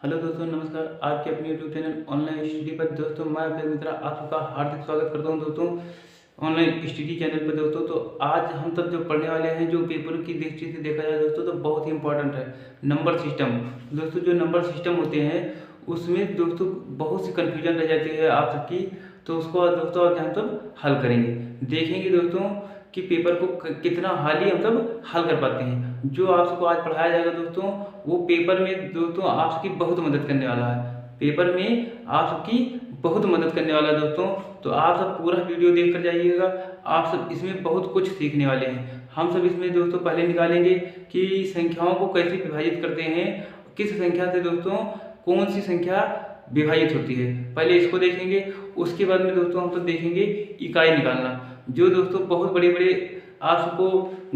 Hello दोस्तों, नमस्कार। आपके अपने यूट्यूब चैनल ऑनलाइन स्टडी पर दोस्तों मैं अपने मित्र आप सबका हार्दिक स्वागत करता हूं दोस्तों ऑनलाइन स्टडी चैनल पर दोस्तों। तो आज हम सब जो पढ़ने वाले हैं, जो पेपर की दृष्टि से देखा जाए दोस्तों, तो बहुत ही इंपॉर्टेंट है नंबर सिस्टम। दोस्तों जो नंबर सिस्टम होते हैं उसमें दोस्तों बहुत सी कन्फ्यूजन रह जाती है आप सबकी। तो उसको आज दोस्तों आज हम सब हल करेंगे, देखेंगे दोस्तों कि पेपर को कितना हाल ही हम सब हल कर पाते हैं। जो आप सबको आज पढ़ाया जाएगा दोस्तों, वो पेपर में दोस्तों आप सबकी बहुत मदद करने वाला है। पेपर में आप सबकी बहुत मदद करने वाला है दोस्तों। तो आप सब पूरा वीडियो देख कर जाइएगा, आप सब इसमें बहुत कुछ सीखने वाले हैं। हम सब इसमें दोस्तों पहले निकालेंगे कि संख्याओं को कैसे विभाजित करते हैं, किस संख्या से दोस्तों कौन सी संख्या विभाजित होती है, पहले इसको देखेंगे। उसके बाद में दोस्तों हम सब देखेंगे इकाई निकालना, जो दोस्तों बहुत बड़े बड़े आप सबको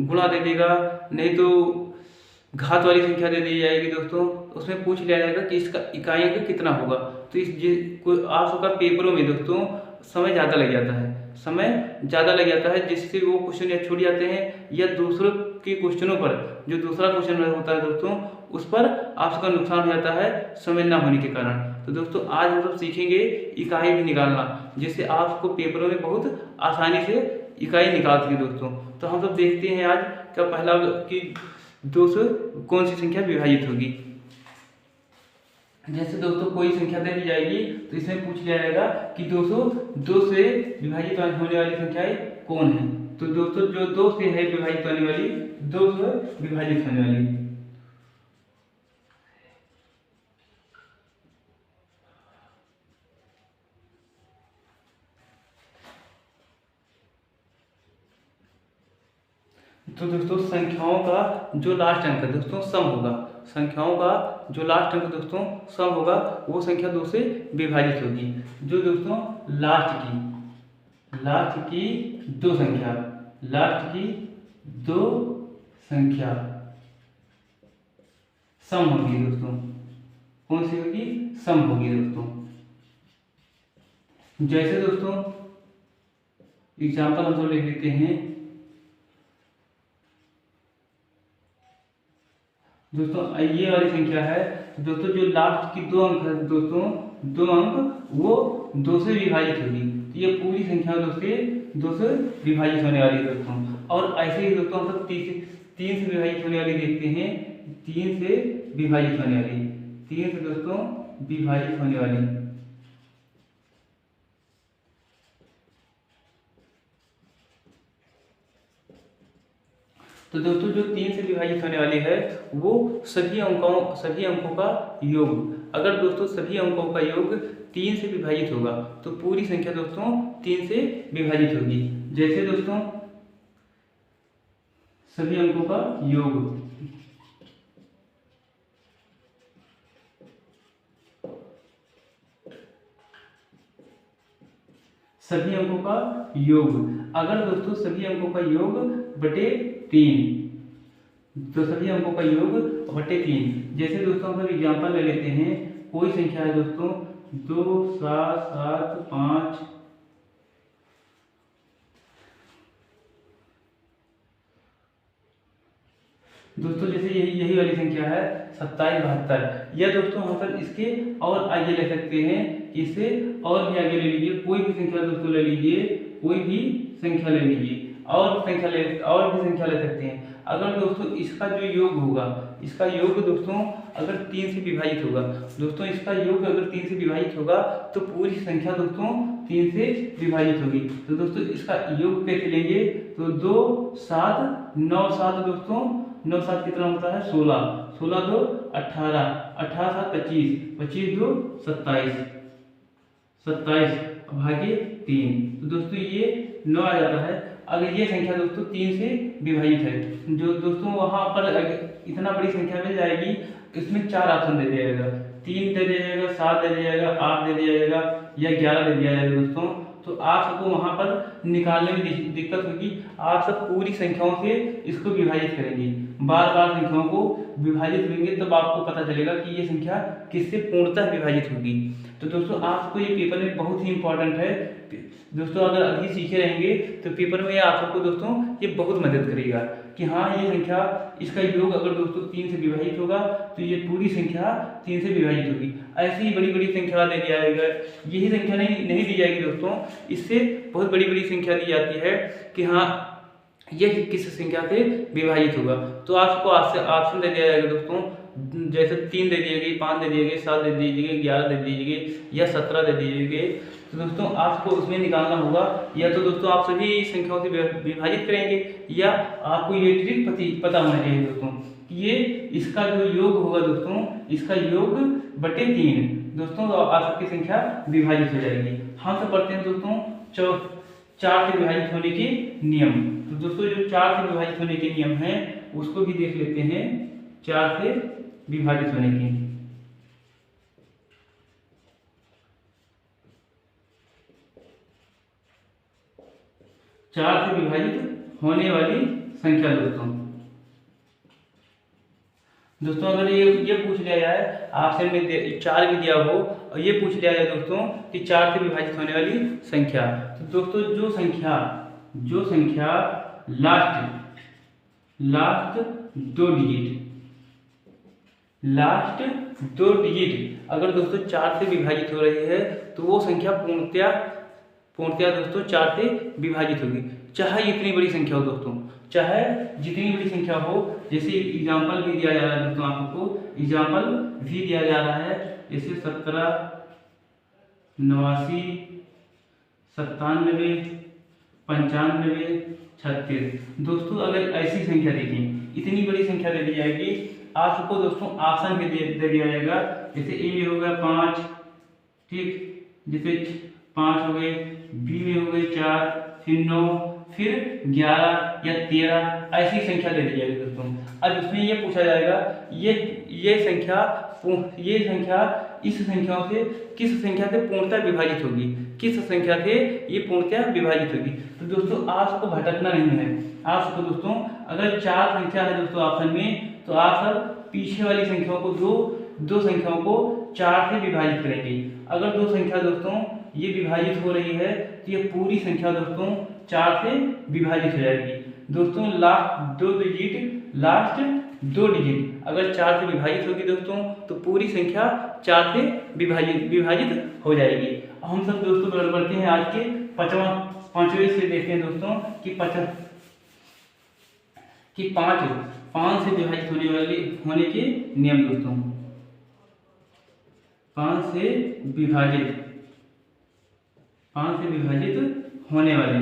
गुणा दे देगा, नहीं तो घात वाली संख्या दे दी जाएगी दोस्तों। उसमें पूछ लिया जाएगा कि इसका इकाई का कितना होगा। तो आप सबका पेपरों में दोस्तों समय ज़्यादा लग जाता है, समय ज़्यादा लग जाता है, जिससे वो क्वेश्चन या छूट जाते हैं या दूसरों के क्वेश्चनों पर जो दूसरा क्वेश्चन होता है दोस्तों उस पर आप सबका नुकसान हो जाता है समय ना होने के कारण। तो दोस्तों आज हम सब सीखेंगे इकाई भी निकालना, जिससे आपको पेपरों में बहुत आसानी से इकाई निकाल सके दोस्तों। तो हम सब देखते हैं आज का पहला कि 2 से कौन सी संख्या विभाजित होगी। जैसे दोस्तों कोई संख्या दे दी जाएगी तो इसमें पूछ लिया जाएगा कि 202 से विभाजित होने वाली संख्याएं कौन है। तो दोस्तों जो 2 से है विभाजित होने वाली, 2 से विभाजित होने वाली, तो दोस्तों संख्याओं का जो लास्ट अंक है दोस्तों सम होगा। संख्याओं का जो लास्ट अंक दोस्तों सम होगा, वो संख्या 2 से विभाजित होगी। जो दोस्तों लास्ट की दो संख्या, लास्ट की दो संख्या सम होगी दोस्तों, कौन सी होगी? सम होगी दोस्तों। जैसे दोस्तों एग्जाम्पल हम तो लिख लेते हैं दोस्तों। ये वाली संख्या है दोस्तों, जो लास्ट की 2 अंक है दोस्तों, 2 अंक वो 2 से विभाजित होगी। तो ये पूरी संख्या 2 से विभाजित होने वाली है दोस्तों। और ऐसे ही दोस्तों हम सब 3 से विभाजित होने वाली देखते हैं। 3 से विभाजित होने वाली, 3 से दोस्तों विभाजित होने वाली, तो दोस्तों जो 3 से विभाजित होने वाली है वो सभी अंकों का योग। अगर दोस्तों सभी अंकों का योग 3 से विभाजित होगा तो पूरी संख्या दोस्तों 3 से विभाजित होगी। जैसे दोस्तों सभी अंकों का योग, सभी अंकों का योग, अगर दोस्तों सभी अंकों का योग बटे 3, तो सभी अंकों का योग बटे 3। जैसे दोस्तों हम एग्जाम्पल ले लेते हैं। कोई संख्या है दोस्तों 2 7 7 5, दोस्तों जैसे यही वाली संख्या है 27 72। या दोस्तों हम सब इसके और आगे ले सकते हैं, इसे और भी आगे ले लीजिए, कोई भी संख्या दोस्तों ले लीजिए, कोई भी संख्या ले लीजिए और भी संख्या ले सकते हैं। अगर दोस्तों इसका जो योग होगा, इसका योग दोस्तों अगर 3 से विभाजित होगा, दोस्तों इसका योग अगर 3 से विभाजित होगा तो पूरी संख्या दोस्तों 3 से विभाजित होगी। तो दोस्तों इसका योग कैसे लेंगे? तो 2 7 9 7 दोस्तों, 9 7 कितना होता है? 16, 16 2 18, 18 7 25, 25 2 27, 27 भागे 3। तो दोस्तों ये 9 आ जाता है। अगर ये संख्या दोस्तों 3 से विभाजित है, जो दोस्तों वहां पर इतना बड़ी संख्या मिल जाएगी, इसमें 4 ऑप्शन दे दिया जाएगा, 3 दे दिया जाएगा, 7 दे दिया जाएगा, 8 दे दिया जाएगा या 11 दे दिया जाएगा दोस्तों। तो आप सबको वहां पर निकालने में दिक्कत होगी। आप सब पूरी संख्याओं से इसको विभाजित करेंगे, बार बार संख्याओं को विभाजित करेंगे, तब आपको पता चलेगा कि ये संख्या किससे पूर्णतः विभाजित होगी। तो दोस्तों आपको ये पेपर में बहुत ही इंपॉर्टेंट है दोस्तों। अगर अभी सीखे रहेंगे तो पेपर में आप सबको दोस्तों ये बहुत मदद करेगा कि हाँ ये संख्या, इसका योग अगर दोस्तों 3 से विभाजित होगा तो ये पूरी संख्या 3 से विभाजित होगी। ऐसी ही बड़ी बड़ी संख्या दे दिया जाएगा, यही संख्या नहीं दी जाएगी दोस्तों, इससे बहुत बड़ी बड़ी संख्या दी जाती है कि हाँ ये किस संख्या से विभाजित होगा। तो आपको ऑप्शन दे दिया जाएगा दोस्तों, जैसे 3 दे दिए गए, 5 दे दिए गए, 7 दे दीजिए, 11 दे दीजिए या 17 दे दीजिए। तो दोस्तों आपको उसमें निकालना होगा, या तो दोस्तों आप सभी संख्याओं से विभाजित करेंगे या आपको ये ट्रिक पता होना चाहिए दोस्तों कि ये इसका जो योग होगा दोस्तों, इसका योग बटे 3 दोस्तों तो आप सबकी संख्या विभाजित हो जाएगी। हम सब पढ़ते हैं दोस्तों 4 से विभाजित होने के नियम। तो दोस्तों जो 4 से विभाजित होने के नियम है उसको भी देख लेते हैं। 4 से विभाजित होने के 4 से विभाजित होने वाली संख्या दोस्तों अगर ये पूछ लिया जाए आपसे में 4 भी दिया हो और ये पूछ लिया जाए दोस्तों कि 4 से विभाजित होने वाली संख्या, तो दोस्तों जो संख्या लास्ट 2 डिजिट अगर दोस्तों 4 से विभाजित हो रही है तो वो संख्या पूर्णतया दोस्तों 4 से विभाजित होगी, चाहे इतनी बड़ी संख्या हो दोस्तों, चाहे जितनी बड़ी संख्या हो। जैसे एग्जाम्पल भी दिया जा रहा है दोस्तों, आपको एग्जाम्पल भी दिया जा रहा है, जैसे 17, 89, 97, 95, 36 दोस्तों। अगर ऐसी संख्या देखें, इतनी बड़ी संख्या दे दी जाएगी आपको दोस्तों, ऑप्शन भी दे दिया जाएगा। जैसे ए में हो गया 5, ठीक, जैसे 5 हो गए, बी में हो गए 4, फिर 9, फिर 11 या 13, ऐसी संख्या दे दी जाएगी दोस्तों। अब इसमें ये पूछा जाएगा ये संख्या इस संख्याओं से किस संख्या से पूर्णतः विभाजित होगी, किस संख्या से ये पूर्णतः विभाजित होगी। तो दोस्तों आपको भटकना नहीं है, आपको दोस्तों अगर 4 संख्या है दोस्तों ऑप्शन में, तो आप सब पीछे वाली संख्याओं को दो संख्याओं को 4 से विभाजित करेंगे। अगर 2 संख्या दोस्तों ये विभाजित हो रही है तो ये पूरी संख्या दोस्तों 4 से विभाजित हो जाएगी दोस्तों। लास्ट 2 डिजिट अगर 4 से विभाजित होगी दोस्तों तो पूरी संख्या 4 से विभाजित हो जाएगी। हम सब दोस्तों बढ़ते हैं आज के 5वें से देखते हैं दोस्तों कि 5 से विभाजित होने के नियम दोस्तों। 5 से विभाजित होने वाले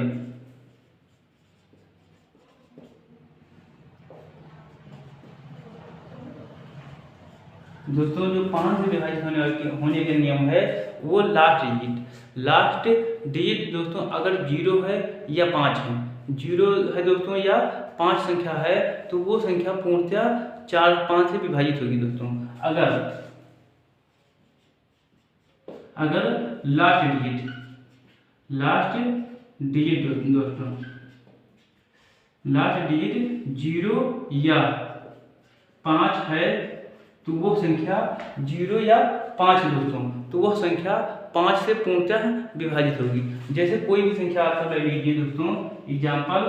दोस्तों, जो 5 से विभाजित होने के नियम है वो लास्ट डिजिट दोस्तों अगर 0 है या 5 है, 0 है दोस्तों या 5 संख्या है तो वो संख्या पूर्णतः 5 से विभाजित होगी दोस्तों। अगर लास्ट डिजिट दोस्तों 0 या 5 है तो वो संख्या 0 या 5 दोस्तों, तो वह संख्या 5 से पूर्णतः विभाजित होगी। जैसे कोई भी संख्या आप ले लीजिए दोस्तों, एग्जाम्पल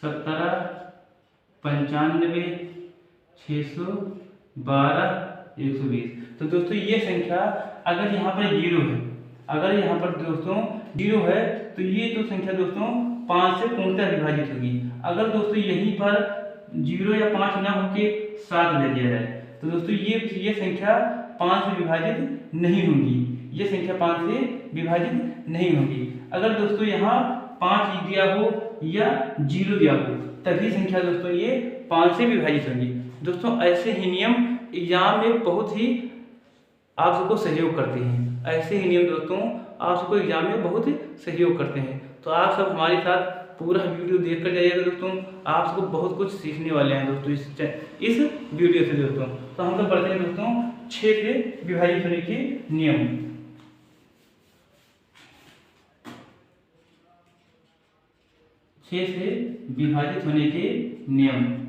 17, 95, 612, 120। तो दोस्तों ये संख्या अगर यहाँ पर 0 है, अगर यहाँ पर दोस्तों 0 है तो ये तो संख्या दोस्तों 5 से पूर्णतः विभाजित होगी। अगर दोस्तों यहीं पर 0 या 5 ना होके 7 दे दिया जाए तो दोस्तों ये संख्या 5 से विभाजित नहीं होगी, ये संख्या 5 से विभाजित नहीं होगी। अगर दोस्तों यहाँ 5 दिया हो या 0 दिया हो तभी संख्या दोस्तों ये 5 से विभाजित होगी दोस्तों। ऐसे ही नियम एग्जाम में बहुत ही आप सबको सहयोग करते हैं, ऐसे ही नियम दोस्तों आप सबको एग्जाम में बहुत ही सहयोग करते हैं। तो आप सब हमारे साथ पूरा वीडियो देख कर जाइएगा दोस्तों, आप सबको बहुत कुछ सीखने वाले हैं दोस्तों इस वीडियो से दोस्तों। तो हम सब पढ़ते हैं दोस्तों 6 से विभाजित होने के नियम। 6 से विभाजित होने के नियम।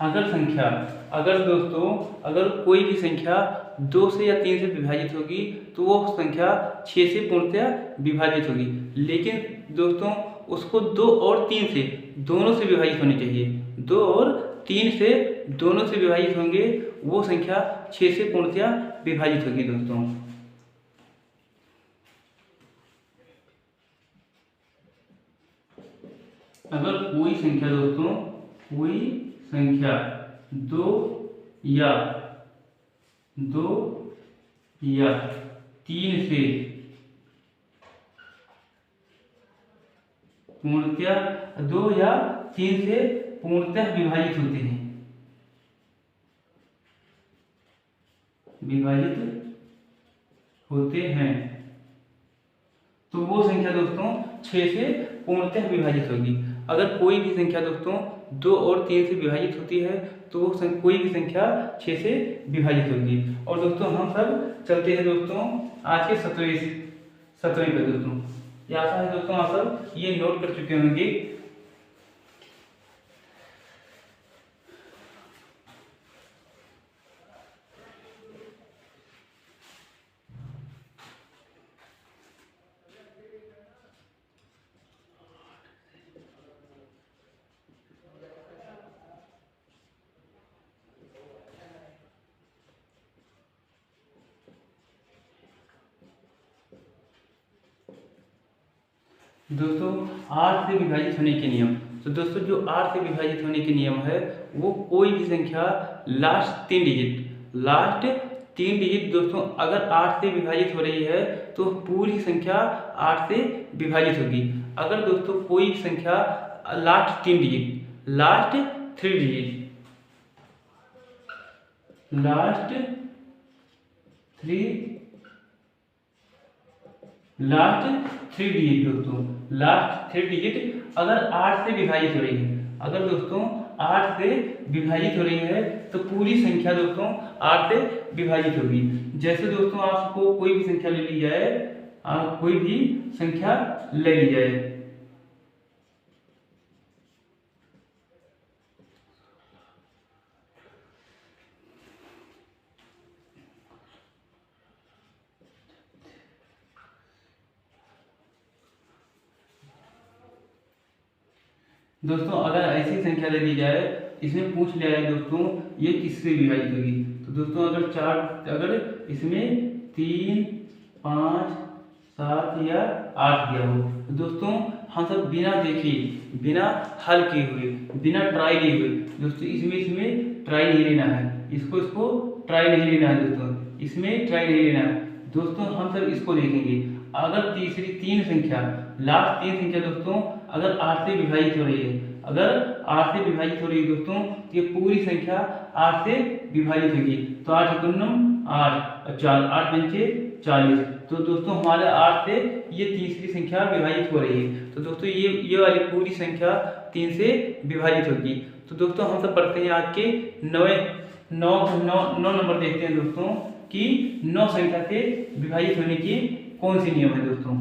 अगर दोस्तों अगर कोई भी संख्या 2 से या 3 से विभाजित होगी तो वो संख्या 6 से पूर्णतः विभाजित होगी। लेकिन दोस्तों उसको 2 और 3 से दोनों से विभाजित होनी चाहिए। 2 और 3 से दोनों से विभाजित होंगे, वो संख्या 6 से पूर्णतः विभाजित होगी दोस्तों। अगर कोई संख्या दोस्तों कोई संख्या 2 या 3 से पूर्णतः 2 या 3 से पूर्णतः विभाजित होते हैं तो वो संख्या दोस्तों 6 से पूर्णतः विभाजित होगी। अगर कोई भी संख्या दोस्तों 2 और 3 से विभाजित होती है तो वो कोई भी संख्या 6 से विभाजित होगी। और दोस्तों हम सब चलते हैं दोस्तों आज के 7वें पे दोस्तों। ये आशा है दोस्तों आप सब ये नोट कर चुके होंगे। दोस्तों 8 से विभाजित होने के नियम। तो दोस्तों जो 8 से विभाजित होने के नियम है वो कोई भी संख्या लास्ट 3 डिजिट दोस्तों अगर 8 से विभाजित हो रही है तो पूरी संख्या 8 से विभाजित होगी। अगर दोस्तों कोई भी संख्या लास्ट 3 डिजिट लास्ट 3 डिजिट दोस्तों लास्ट 3 डिजिट अगर 8 से विभाजित हो रही है, अगर दोस्तों 8 से विभाजित हो रही है तो पूरी संख्या दोस्तों 8 से विभाजित होगी। जैसे दोस्तों आपको कोई भी संख्या ले ली जाए, दोस्तों अगर ऐसी संख्या ले ली जाए, इसमें पूछ लिया जाए दोस्तों ये किससे विभाजित होगी, तो दोस्तों अगर इसमें 3, 5, 7 या 8 दिया हो तो दोस्तों हम सब बिना देखे, बिना हल किए हुए, बिना ट्राई लिए हुए दोस्तों इसमें ट्राई नहीं लेना है, इसको ट्राई नहीं लेना है दोस्तों, इसमें ट्राई नहीं लेना है दोस्तों। हम सब इसको देखेंगे। अगर तीसरी 3 संख्या लास्ट 3 संख्या दोस्तों अगर 8 से विभाजित हो रही है, दोस्तों तो ये पूरी संख्या 8 से विभाजित होगी। तो 8 × 8 4 8 पंचे 40। तो दोस्तों हमारे 8 से ये तीसरी संख्या विभाजित हो रही है, तो दोस्तों ये वाली पूरी संख्या 3 से विभाजित होगी। तो दोस्तों हम सब पढ़ते हैं आज के 9 नंबर देखते हैं दोस्तों कि 9 संख्या से विभाजित होने की कौन सी नियम है दोस्तों।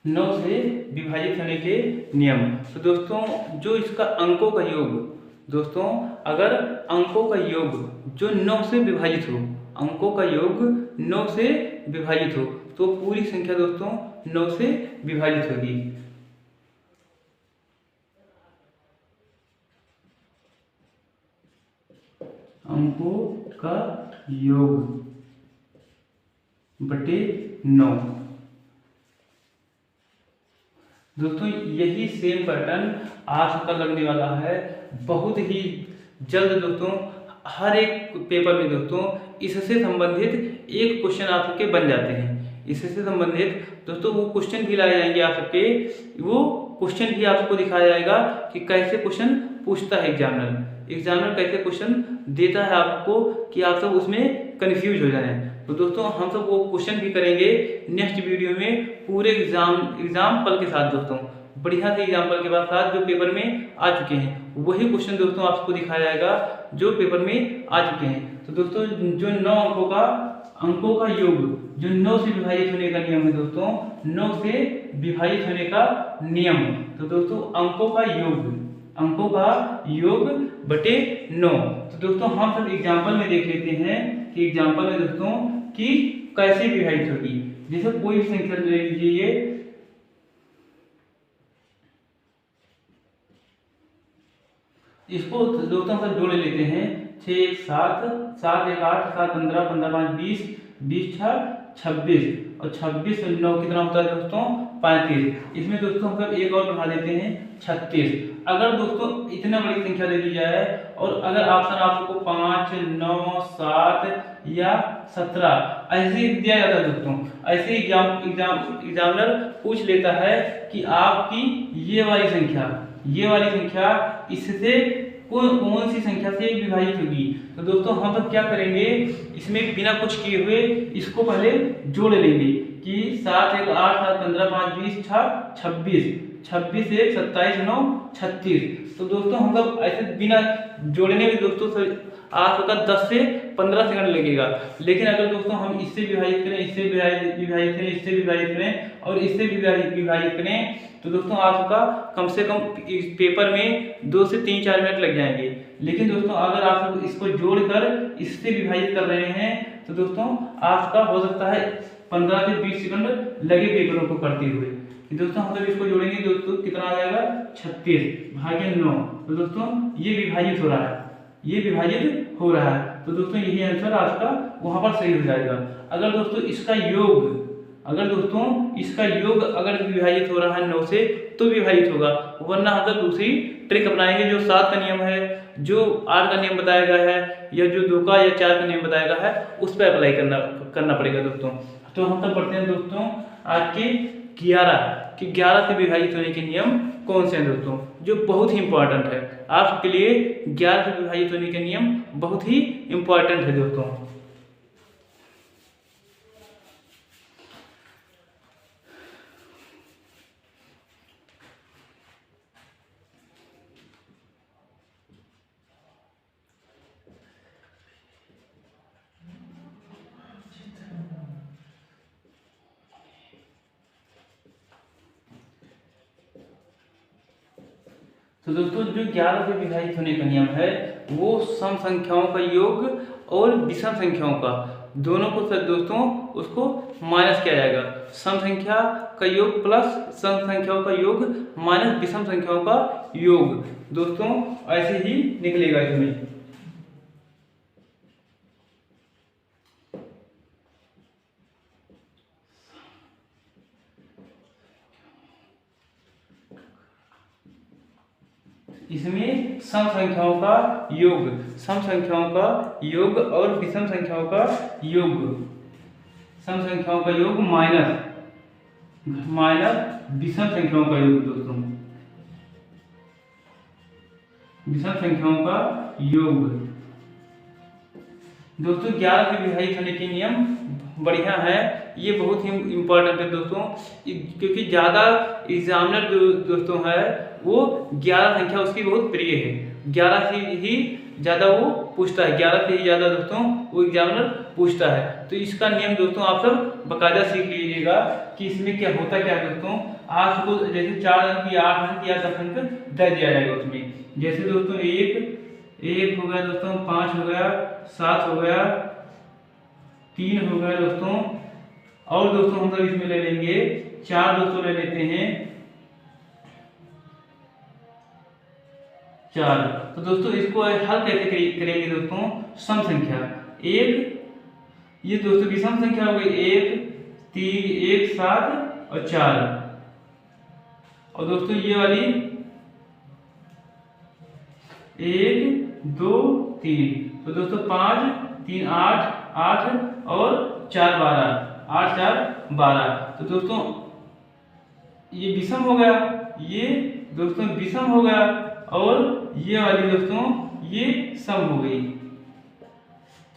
नौ से विभाजित होने के नियम। तो दोस्तों जो इसका अंकों का योग दोस्तों, अगर अंकों का योग जो 9 से विभाजित हो, अंकों का योग 9 से विभाजित हो तो पूरी संख्या दोस्तों 9 से विभाजित होगी। अंकों का योग बटे 9 दोस्तों यही सेम पैटर्न आज का लगने वाला है बहुत ही जल्द दोस्तों। हर एक पेपर में दोस्तों इससे संबंधित एक क्वेश्चन आप सबके बन जाते हैं। इससे संबंधित दोस्तों वो क्वेश्चन भी लाए जाएंगे आप सबके, वो क्वेश्चन भी आपको दिखाया जाएगा कि कैसे क्वेश्चन पूछता है एग्जामिनर कैसे क्वेश्चन देता है आपको कि आप सब उसमें कंफ्यूज हो जाए। तो दोस्तों हम सब वो क्वेश्चन भी करेंगे नेक्स्ट वीडियो में पूरे एग्जाम्पल के साथ दोस्तों, बढ़िया से एग्जाम्पल के साथ जो पेपर में आ चुके हैं वही क्वेश्चन दोस्तों आपको दिखाया जाएगा जो पेपर में आ चुके हैं। तो दोस्तों जो 9 अंकों का योग, जो 9 से विभाजित होने का नियम है दोस्तों, 9 से विभाजित होने का नियम। तो दोस्तों अंकों का योग बटे 9। तो दोस्तों हम सब एग्जाम्पल में देख लेते हैं कि एग्जाम्पल में दोस्तों कि कैसे विभाजित होगी। जैसे कोई भी संख्या ले लीजिए, इसको दोस्तों हम सब जोड़ लेते हैं। 6 1 7, 7 1 8, 7 15, 15 5 20, 20 6 26 और 26 और 9 कितना होता है दोस्तों 35। इसमें दोस्तों हम सब एक और बढ़ा देते हैं 36। अगर दोस्तों इतना बड़ी संख्या दे दी जाए और अगर ऑप्शन आपको 5 9 7 या 17 ऐसे दिया जाता है दोस्तों, ऐसे एग्जामिनर पूछ लेता है कि आपकी ये वाली संख्या इससे कौन सी संख्या से विभाजित होगी। तो दोस्तों हम सब क्या करेंगे, इसमें बिना कुछ किए हुए इसको पहले जोड़ लेंगे कि 7 1 8 7 15 5 20 6 26, 26 1 27 9 36। तो दोस्तों हम सब ऐसे बिना जोड़ने में दोस्तों आपका 10 से 15 सेकंड लगेगा। लेकिन अगर दोस्तों हम इससे विभाजित करें, इससे विभाजित करें, इससे विभाजित करें और इससे विभाजित करें, तो दोस्तों आपका कम से कम पेपर में 2 से 3-4 मिनट लग जाएंगे। लेकिन दोस्तों अगर आप इसको जोड़कर इससे विभाजित कर रहे हैं तो दोस्तों आपका हो सकता है 15 से 20 सेकंड लगे पेपरों को करते हुए। दोस्तों हम जब इसको जोड़ेंगे दोस्तों कितना आ जाएगा 36 भागे 9। तो दोस्तों ये विभाजित हो रहा है। तो दोस्तों यही आंसर आपका वहां पर सही हो जाएगा। अगर दोस्तों इसका योग अगर विभाजित हो रहा है 9 से तो विभाजित होगा, वरना हम लोग दूसरी ट्रिक अपनाएंगे जो 7 का नियम है, जो 8 का नियम बताया गया है या जो 2 का या 4 का नियम बताया गया है उस पर अप्लाई करना पड़ेगा दोस्तों। तो हम तब पढ़ते हैं दोस्तों आज के 11 से विभाजित होने के नियम कौन से हैं दोस्तों, जो बहुत ही इंपॉर्टेंट है आपके लिए। 11 से विभाजित होने के नियम बहुत ही इंपॉर्टेंट है दोस्तों। तो दोस्तों जो 11 से विभाजित होने का नियम है वो सम संख्याओं का योग और विषम संख्याओं का दोनों को दोस्तों उसको माइनस किया जाएगा। सम संख्या का योग प्लस सम संख्याओं का योग माइनस विषम संख्याओं का योग दोस्तों ऐसे ही निकलेगा इसमें। इसमें सम संख्याओं का योग और विषम संख्याओं का योग, सम संख्याओं का योग माइनस विषम संख्याओं का योग दोस्तों, विषम संख्याओं का योग दोस्तों। 11 से विभाजित होने के नियम बढ़िया है, ये बहुत ही इम्पोर्टेंट है दोस्तों, क्योंकि ज़्यादा एग्जामिनर जो दोस्तों है वो 11 संख्या उसकी बहुत प्रिय है। 11 से ही ज़्यादा वो पूछता है, 11 से ही ज़्यादा दोस्तों वो एग्जामिनर पूछता है। तो इसका नियम दोस्तों आप सब बाकायदा सीख लीजिएगा कि इसमें क्या होता क्या है दोस्तों। आपको जैसे 4 अंक या 8 अंक या 10 अंक दे दिया जाएगा उसमें, जैसे दोस्तों 1 हो गया दोस्तों, 5 हो गया, 7 हो गया, 3 हो गया दोस्तों, और दोस्तों हम सब इसमें ले लेंगे 4 दोस्तों ले लेते हैं 4। तो दोस्तों इसको हल कैसे करेंगे दोस्तों, सम संख्या 1, ये दोस्तों विषम संख्या हो गई 1 3 1 7 और 4, और दोस्तों ये वाली 1 2 3, तो दोस्तों 5 3 8 8 और 4 12, 8 4 12। तो दोस्तों ये विषम हो गया, ये दोस्तों विषम हो गया, और ये वाली दोस्तों ये सम हो गई।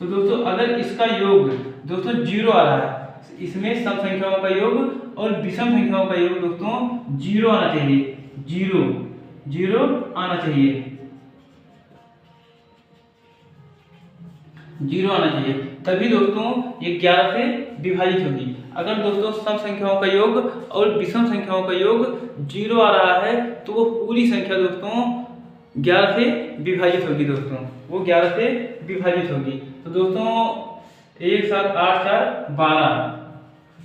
तो दोस्तों अगर इसका योग दोस्तों 0 आ रहा है, इसमें सम संख्याओं का योग और विषम संख्याओं का योग दोस्तों 0 आना चाहिए, 0 आना चाहिए। जीरो आना चाहिए, तभी दोस्तों ये 11 से विभाजित होगी। अगर दोस्तों सम संख्याओं का योग और विषम संख्याओं का योग जीरो आ रहा है तो वो पूरी संख्या दोस्तों 11 से विभाजित होगी। दोस्तों वो 11 से विभाजित होगी। तो दोस्तों 1 7 8 4 12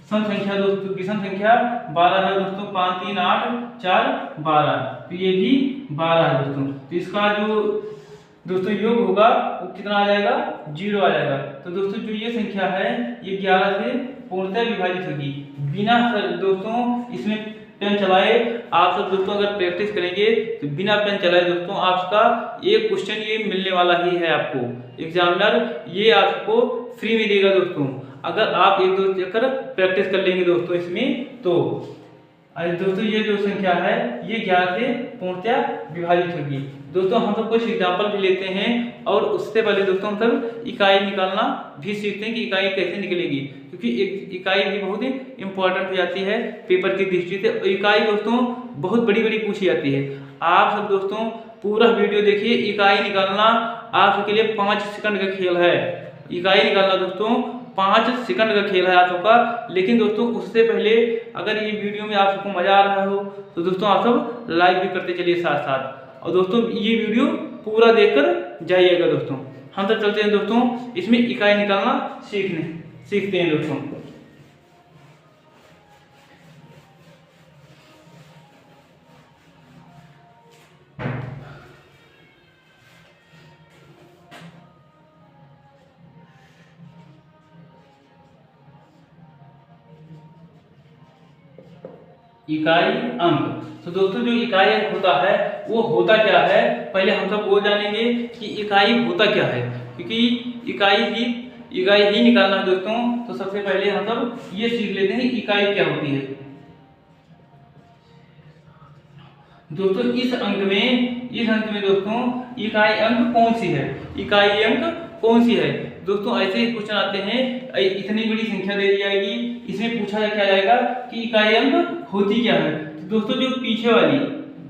सम संख्या दोस्तों, विषम संख्या 12 है दोस्तों, 5 3 8 4 12, तो ये भी 12 है दोस्तों। तो इसका जो दोस्तों योग होगा वो कितना आ जाएगा, जीरो आ जाएगा। तो दोस्तों जो ये संख्या है ये 11 से पूर्णतः विभाजित होगी। बिना दोस्तों इसमें पेन चलाए आप सब दोस्तों अगर प्रैक्टिस करेंगे तो बिना पेन चलाए दोस्तों आपका एक क्वेश्चन ये मिलने वाला ही है। आपको एग्जामिनर ये आपको फ्री में देगा दोस्तों, अगर आप एक दो चक्कर प्रैक्टिस कर लेंगे दोस्तों इसमें। तो दोस्तों ये जो संख्या है ये 11 से पूर्णतः विभाजित होगी। दोस्तों हम सब कुछ एग्जाम्पल भी लेते हैं और उससे पहले दोस्तों हम सब इकाई निकालना भी सीखते हैं कि इकाई कैसे निकलेगी, क्योंकि एक इकाई भी बहुत ही इंपॉर्टेंट हो जाती है पेपर की दृष्टि से। इकाई दोस्तों बहुत बड़ी बड़ी पूछी जाती है। आप सब दोस्तों पूरा वीडियो देखिए। इकाई निकालना आप सबके लिए 5 सेकंड का खेल है। इकाई निकालना दोस्तों 5 सेकंड का खेल है आप सबका। लेकिन दोस्तों उससे पहले अगर ये वीडियो में आप सबको मजा आ रहा हो तो दोस्तों आप सब लाइक भी करते चलिए साथ साथ, और दोस्तों ये वीडियो पूरा देखकर जाइएगा। दोस्तों हम सब चलते हैं दोस्तों इसमें इकाई निकालना सीखते हैं दोस्तों। इकाई अंक। तो दोस्तों जो इकाई अंक होता है वो होता क्या है, पहले हम सब वो जानेंगे कि इकाई होता क्या है, क्योंकि इकाई ही निकालना है दोस्तों। तो सबसे पहले हम सब ये सीख लेते हैं इकाई क्या होती है। दोस्तों इस अंक में दोस्तों इकाई अंक कौन सी है, इकाई अंक कौन सी है। दोस्तों ऐसे ही क्वेश्चन आते हैं, इतनी बड़ी संख्या दे दी जाएगी, इसमें पूछा क्या जाएगा कि इकाई अंक होती क्या है। तो दोस्तों जो पीछे वाली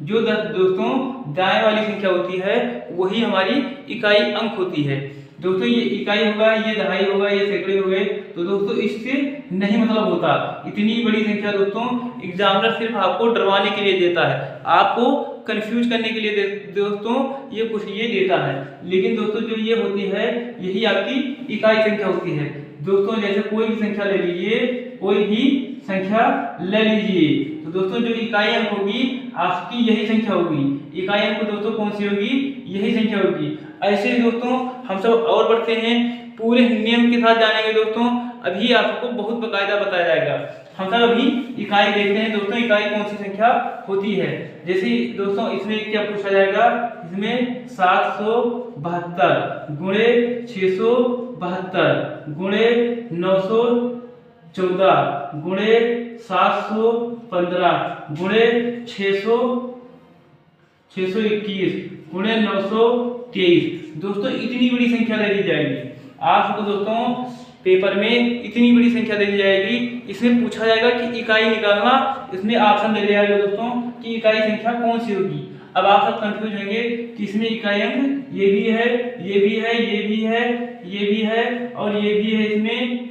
जो दोस्तों दाएं वाली संख्या होती है वही हमारी इकाई अंक होती है। दोस्तों ये इकाई होगा, ये दहाई होगा, ये सैकड़े हो गए, तो दोस्तों इससे नहीं मतलब होता। इतनी बड़ी संख्या दोस्तों एग्जामिनर सिर्फ आपको डरवाने के लिए देता है, आपको कंफ्यूज करने के लिए दोस्तों ये कुछ ये देता है। लेकिन दोस्तों जो ये होती है यही आपकी इकाई संख्या होती है। दोस्तों जैसे कोई भी संख्या ले लीजिए, कोई भी संख्या ले लीजिए, तो दोस्तों जो इकाई अंक होगी आपकी यही संख्या होगी। इकाई अंक दोस्तों कौन सी होगी, यही संख्या होगी। ऐसे ही दोस्तों हम सब और बढ़ते हैं, पूरे नियम के साथ जानेंगे दोस्तों। अभी आपको बहुत बकायदा बताया जाएगा। हम सब अभी इकाई देखते हैं दोस्तों, इकाई कौन सी संख्या होती है। जैसे दोस्तों इसमें क्या पूछा जाएगा, इसमें 772 गुणे 672 गुणे 914 गुणे 715 गुणे 621 गुणे 923। दोस्तों इतनी बड़ी संख्या दे दी जाएगी आपको। दोस्तों पेपर में इतनी बड़ी संख्या दे दी जाएगी, इसमें पूछा जाएगा कि इकाई निकालना, इसमें ऑप्शन दे दिया जाएगा दोस्तों कि इकाई संख्या कौन सी होगी। अब आप सब कंफ्यूज होंगे कि इसमें इकाई अंक ये भी है, ये भी है, ये भी है, ये भी है और ये भी है इसमें,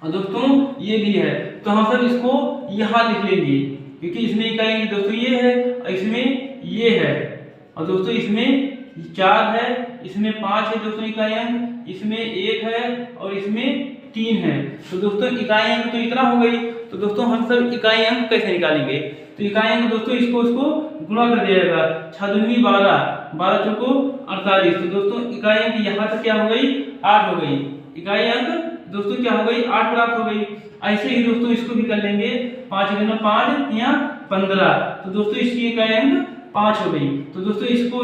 और दोस्तों ये भी है। तो हम सब इसको यहाँ लिख लेंगे, क्योंकि इसमें इकाई अंक दोस्तों ये है और इसमें ये है, और दोस्तों इसमें 4 है, इसमें 5 है दोस्तों इकाई अंक, इसमें 1 है और इसमें 3 है। तो दोस्तों इकाई अंक तो इतना हो गई। तो दोस्तों हम सब इकाई अंक कैसे निकालेंगे, तो इकाई अंक दोस्तों इसको गुणा कर दिया जाएगा। 6 दूनी 12, 12 चौको 48। तो दोस्तों इकाई अंक यहाँ तक क्या हो गई, 8 हो गई। इकाई अंक दोस्तों क्या हो गई, 8 प्राप्त हो गई। ऐसे ही दोस्तों इसको भी कर लेंगे, 5 गुना 5 या 15। तो दोस्तों इसकी इकाई अंक 5 हो गई। तो दोस्तों इसको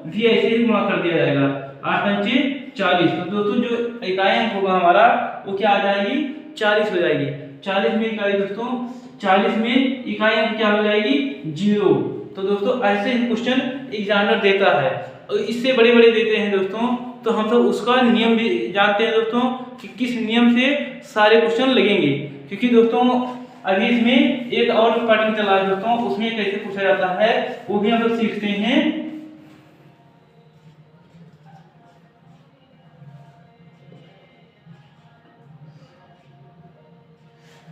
भी ऐसे ही गुणा कर दिया जाएगा, 8 पंचे 40। तो दोस्तों जो इकाई अंक होगा हमारा वो क्या आ जाएगी, 40 हो जाएगी। 40 में इकाई दोस्तों 40 में इकाई अंक क्या हो जाएगी, 0। तो दोस्तों ऐसे ही क्वेश्चन एग्जामिनर देता है और इससे बड़े बड़े देते हैं दोस्तों। तो हम सब उसका नियम भी जानते हैं दोस्तों कि किस नियम से सारे क्वेश्चन लगेंगे, क्योंकि दोस्तों अभी इसमें एक और पैटर्न चला है दोस्तों, उसमें कैसे पूछा जाता है वो भी हम लोग सीखते हैं।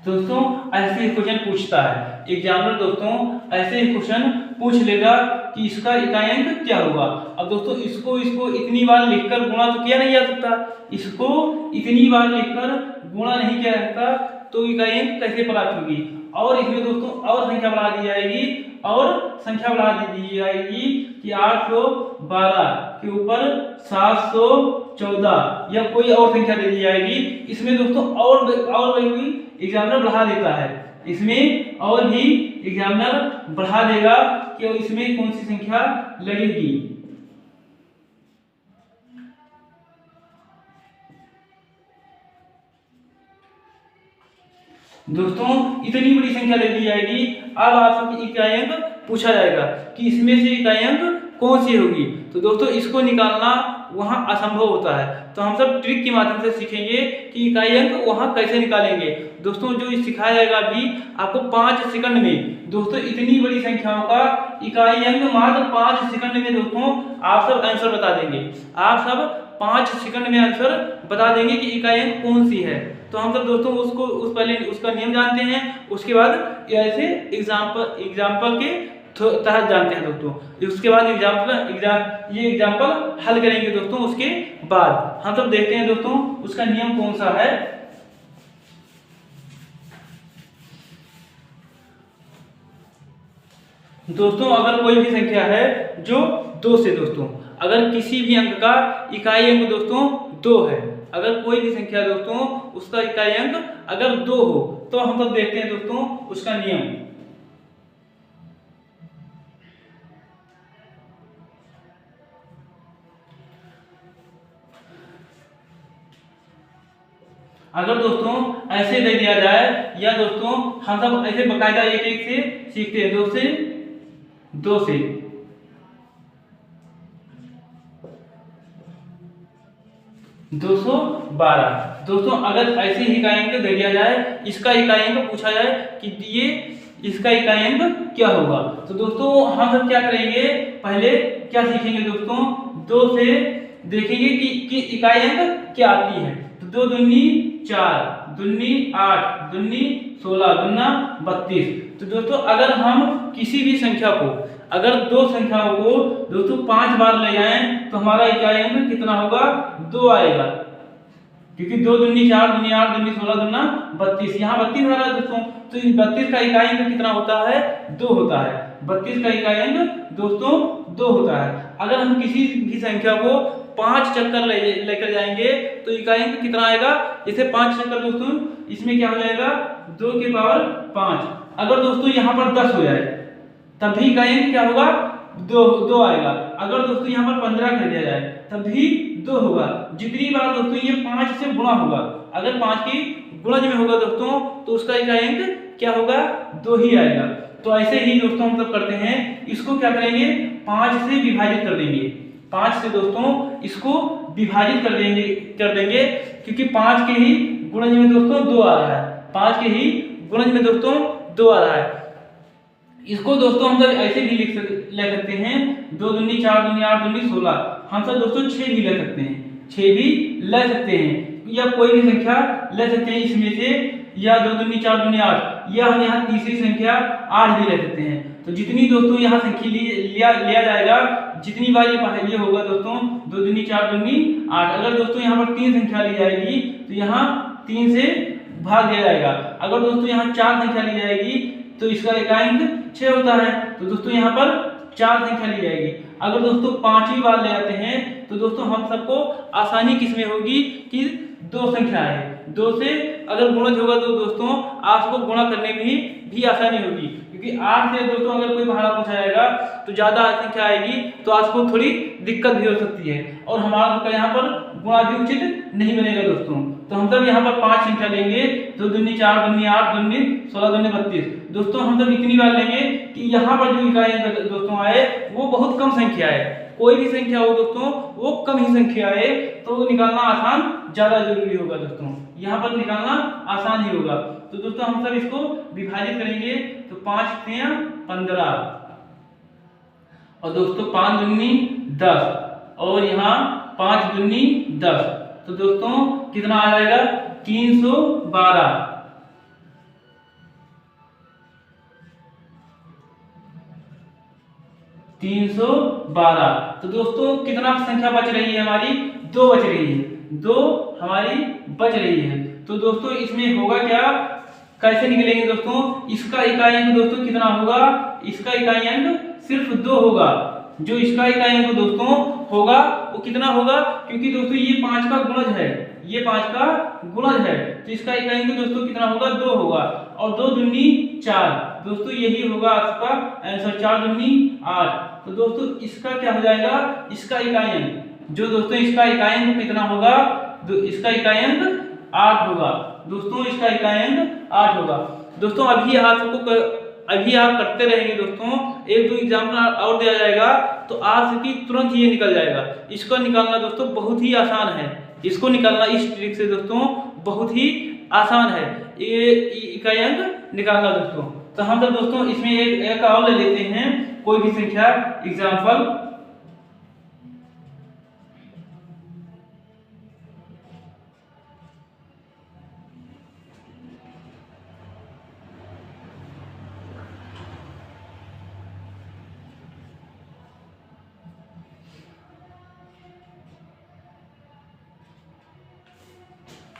दोस्तों ऐसे ही क्वेश्चन पूछता है एग्जामिनर, दोस्तों ऐसे ही क्वेश्चन पूछ लेगा कि इसका इकाई अंक क्या होगा। अब दोस्तों इसको इतनी बार लिखकर गुणा तो किया नहीं जा सकता, इसको इतनी बार लिखकर गुणा नहीं किया जा सकता, तो इकाई अंक कैसे प्राप्त होगी। और इसमें दोस्तों और संख्या बढ़ा दी जाएगी, और संख्या बढ़ा दी जाएगी कि 812 के ऊपर 714 या कोई और संख्या दे दी जाएगी। इसमें दोस्तों और एग्जामिनर बढ़ा देता है, इसमें और भी एग्जामिनर बढ़ा देगा कि इसमें कौन सी संख्या लगेगी। दोस्तों इतनी बड़ी संख्या ले दी जाएगी। अब आपसे इकाई अंक पूछा जाएगा कि इसमें से इकाई अंक कौन सी होगी। तो दोस्तों इसको निकालना वहां असंभव होता है, तो हम सब ट्रिक के माध्यम से सीखेंगे कि इकाई अंक वहां कैसे निकालेंगे। दोस्तों जो सिखाया जाएगा अभी आपको 5 सेकंड में, दोस्तों इतनी बड़ी संख्याओं का इकाई अंक मात्र 5 सेकंड में दोस्तों आप सब आंसर बता देंगे। आप सब 5 सेकंड में आंसर बता देंगे कि इकाई अंक कौन सी है। तो हम सब दोस्तों पहले उसका नियम जानते हैं, उसके बाद ऐसे एग्जाम्पल के तहत जानते हैं दोस्तों। उसके बाद ये एग्जाम्पल हल करेंगे दोस्तों। उसके बाद हम सब देखते हैं दोस्तों उसका नियम कौन सा है। दोस्तों अगर कोई भी संख्या है जो 2 से, दोस्तों अगर किसी भी अंक का इकाई अंक दोस्तों 2 है, अगर कोई भी संख्या दोस्तों उसका इकाई अंक अगर 2 हो, तो हम सब देखते हैं दोस्तों उसका नियम। अगर दोस्तों ऐसे दे दिया जाए, या दोस्तों हम सब ऐसे बकायदा एक एक से सीखते हैं, 2 से 212। दोस्तों अगर ऐसे ही इकाई अंक दे दिया जाए, इसका इकाई अंक पूछा जाए कि ये इसका इकाई अंक क्या होगा, तो दोस्तों हम सब क्या करेंगे, पहले क्या सीखेंगे दोस्तों, 2 से देखेंगे कि इकाई अंक क्या आती है। तो 2 दूनी 4, दूनी 8, दूनी 16, दूना 32। तो दोस्तों अगर हम किसी भी संख्या को, अगर 2 संख्याओं को दोस्तों 5 बार ले जाएं, तो हमारा इकाई अंक कितना होगा, 2 आएगा, क्योंकि 2 दूनी 4, दूनी 8, दूनी 16, दूना 32। यहाँ 32 आ रहा है दोस्तों, तो इस 32 का इकाई अंक कितना होता है, 2 होता है। 32 का इकाई अंक दोस्तों 2 होता है। अगर हम किसी भी संख्या को 5 चक्कर लेकर जाएंगे, तो इकाई अंक कितना आएगा, जैसे 5 चक्कर दोस्तों इसमें क्या हो जाएगा, 2 की पावर 5। अगर दोस्तों यहाँ पर 10 हो जाए, तब भी इकाई अंक क्या होगा, 2 आएगा। अगर दोस्तों यहाँ पर 15 कर दिया जाए, तब भी 2 होगा। जितनी बार दोस्तों ये 5 से गुणा होगा, अगर 5 की गुणज में होगा दोस्तों, तो उसका इकाई अंक क्या होगा, 2 ही आएगा। तो ऐसे ही दोस्तों हम सब करते हैं, इसको क्या करेंगे, 5 से विभाजित कर देंगे। 5 से दोस्तों इसको विभाजित कर देंगे, क्योंकि 5 के ही गुणज में दोस्तों 2 आ रहा है। 5 के ही गुणज में दोस्तों 2 आ रहा है। इसको दोस्तों हम सब ऐसे भी ले सकते हैं, 2 दूनी 4, दूनी 8, दूनी 16। हम सब दोस्तों 6 भी ले सकते हैं, 6 भी ले सकते हैं, या कोई भी संख्या ले सकते हैं इसमें से, या 2 दूनी 4, दूनी 8, या हम यहाँ तीसरी संख्या 8 भी ले सकते हैं। तो जितनी दोस्तों यहाँ संख्या लिया जाएगा, जितनी बार ये होगा दोस्तों, 2 दूनी 4, दूनी 8। अगर दोस्तों यहाँ पर 3 संख्या ली जाएगी, तो यहाँ 3 से भाग दिया जाएगा। अगर दोस्तों यहाँ 4 संख्या ली जाएगी, तो इसका इकाई अंक 6 होता है। तो दोस्तों यहाँ पर 4 संख्या ली जाएगी। अगर दोस्तों 5वीं बार ले आते हैं, तो दोस्तों हम सबको आसानी किसमें होगी कि 2 संख्या है, 2 से अगर गुणज होगा, तो दोस्तों आपको गुणा करने में भी आसानी होगी, क्योंकि 8 से दोस्तों अगर कोई भाड़ा पूछा जाएगा, तो ज्यादा संख्या आएगी, तो आपको थोड़ी दिक्कत भी हो सकती है, और हमारा यहाँ पर गुणा भी उचित नहीं बनेगा दोस्तों। तो हम सब यहाँ पर 5 संख्या लेंगे, 2 दूनी 4, दूनी 8, दूनी 16, दूनी 32। दोस्तों हम सब इतनी बार लेंगे कि यहाँ पर जो इकाई अंक दोस्तों आए वो बहुत कम संख्या है। कोई भी संख्या हो दोस्तों वो कम ही संख्या है, तो निकालना आसान ज्यादा जरूरी होगा दोस्तों, यहाँ पर निकालना आसान ही होगा। तो दोस्तों हम सब इसको विभाजित करेंगे, तो 5 से 15, और दोस्तों 5 दूनी 10, और यहाँ 5 दूनी 10। तो दोस्तों कितना आ जाएगा, 312। 312। तो दोस्तों कितना संख्या बच रही है हमारी? 2 बच रही है, 2 हमारी बच रही है। तो दोस्तों इसमें होगा क्या, कैसे निकलेंगे दोस्तों? इसका इकाई अंक दोस्तों कितना होगा? इसका इकाई अंक सिर्फ 2 होगा। जो इसका इकाई अंक दोस्तों होगा वो कितना होगा? क्योंकि दोस्तों ये 5 का गुणज है, ये 5 का गुणज है, तो इसका इकाई अंक दोस्तों कितना होगा? 2 होगा। और 2 दूनी 4, दोस्तों यही होगा आपका आंसर, 4 दूनी 8। तो दोस्तों इसका क्या हो जाएगा? इसका इकाई अंक, जो दोस्तों इसका इकाई अंक कितना होगा? इसका इकाई अंक 8 होगा। दोस्तों इसका इकाई अंक 8 होगा। दोस्तों अभी आप करते रहेंगे दोस्तों, 1-2 एग्जाम्पल और दिया जाएगा तो आपकी तुरंत ये निकल जाएगा। इसको निकालना दोस्तों बहुत ही आसान है, इसको निकालना इस ट्रिक से दोस्तों बहुत ही आसान है ये इकाई अंक निकालना दोस्तों। तो हम सब दोस्तों इसमें एक और ले लेते हैं, कोई भी संख्या एग्जाम्पल।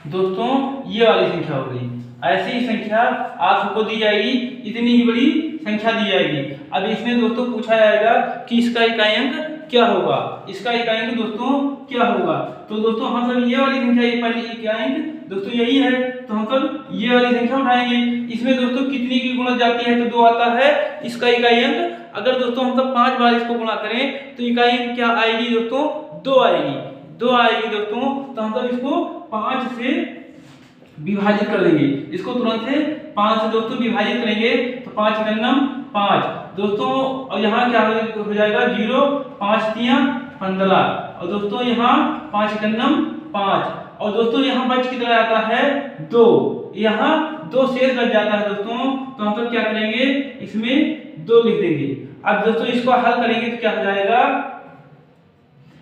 दोस्तों ये वाली संख्या हो गई, ऐसी ही संख्या आप सबको दी जाएगी, इतनी ही बड़ी संख्या दी जाएगी। अब इसमें दोस्तों पूछा जाएगा कि इसका इकाई अंक क्या होगा, इसका इकाई अंक दोस्तों क्या होगा। तो दोस्तों हम सब ये वाली संख्या, ये पहली इकाई अंक दोस्तों यही है, तो हम सब ये वाली संख्या उठाएंगे। इसमें दोस्तों कितनी की गुणा जाती है? तो 2 आता है इसका इकाई अंक। अगर दोस्तों हम सब 5 बार इसको गुणा करें तो इकाई अंक क्या आएगी दोस्तों? 2 आएगी, 2 आएगी दोस्तों। तो हम सब इसको 5 से विभाजित कर देंगे, इसको तुरंत से 5 से दोस्तों विभाजित करेंगे तो 5 एकम 5 दोस्तों। और यहाँ क्या हो जाएगा? 0, 5 तिया 15। और दोस्तों यहाँ 5 एकम 5। और दोस्तों यहाँ बच कितना आता है? 2। यहाँ 2 शेष बच जाता है दोस्तों, तो हम तो क्या करेंगे? इसमें 2 लिख देंगे। अब दोस्तों इसको हल करेंगे तो क्या हो जाएगा?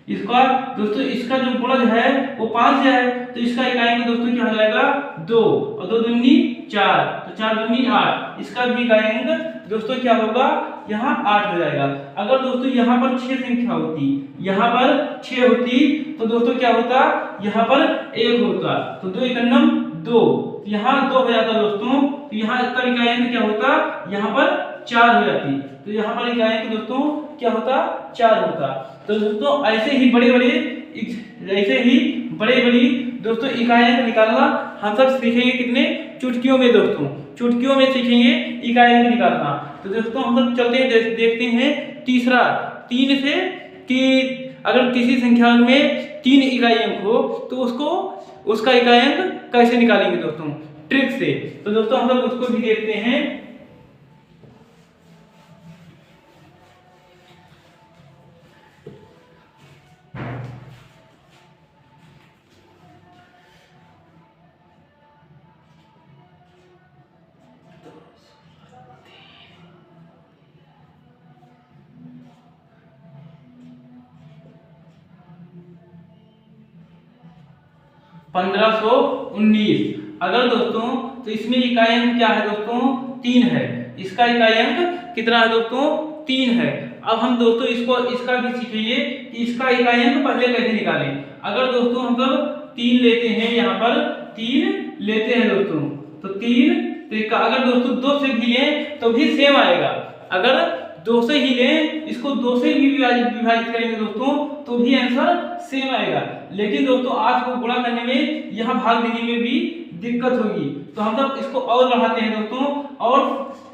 इसका दोस्तों इसका जो गुणज है वो 5 है, तो इसका इकाई अंक दोस्तों क्या हो जाएगा? 2। और 2 दूनी 4, तो 4 दूनी 8। इसका भी इकाई अंक दोस्तों क्या होगा? यहाँ 8 हो जाएगा। अगर दोस्तों यहाँ पर 6 संख्या होती, यहाँ पर 6 होती, तो दोस्तों क्या होता? यहाँ पर 1 होता, तो 2 एकम 2, यहाँ 2 हो जाता दोस्तों। तो यहाँ इसका इकाई अंक क्या होता? यहाँ पर 4 हो जाती, तो यहाँ पर इकाई अंक दोस्तों क्या होता? 4 होता। तो दोस्तों ऐसे ही बड़े बड़ी दोस्तों इकाई अंक निकालना हम सब सीखेंगे कितने? चुटकियों में दोस्तों, चुटकियों में सीखेंगे इकाई अंक निकालना। तो दोस्तों हम सब चलते हैं, देखते हैं तीसरा, 3 से कि अगर किसी संख्या में 3 इकाई अंक हो तो उसका इकाई अंक कैसे निकालेंगे दोस्तों ट्रिक से। तो दोस्तों हम लोग उसको भी देखते हैं। अगर दोस्तों तो इसमें इकाई अंक क्या है दोस्तों? 3 है। इसका इकाई अंक कितना है दोस्तों? 3 है। अब हम दोस्तों इसका भी सीखेंगे कि इसका इकाई अंक पहले कैसे निकालें। अगर दोस्तों हम लोग 3 लेते हैं, यहाँ पर 3 लेते हैं दोस्तों, तो 3 तो अगर दोस्तों 2 से भी लें तो भी सेम आएगा। अगर 2 से ही लें, इसको 2 से भी विभाजित करेंगे दोस्तों तो भी आंसर सेम आएगा। लेकिन दोस्तों आज को गुणा करने में, यहाँ भाग देने में भी दिक्कत होगी, तो हम सब इसको और बढ़ाते हैं दोस्तों, और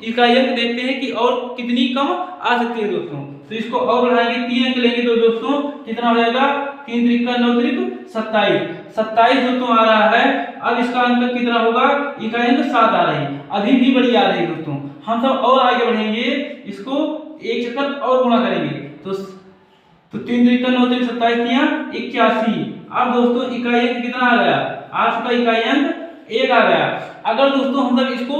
इकाई अंक देखते हैं कि और कितनी कम आ सकती है दोस्तों। तो इसको और बढ़ाएंगे, 3 अंक लेंगे तो दोस्तों कितना हो जाएगा? 3 त्रिका 9 त्रिक 27 दोस्तों आ रहा है। अब इसका अंक कितना होगा? इकाई अंक 7 आ रही है, अभी भी बड़ी आ रही है दोस्तों। हम सब और आगे बढ़ेंगे, इसको एक चक्कर और गुणा करेंगे तो 3 त्रिका 9 त्रिक 27 तिया 81। अब दोस्तों इकाई अंक कितना आ गया? आज का इकाई अंक 1 आ गया। अगर दोस्तों हम सब इसको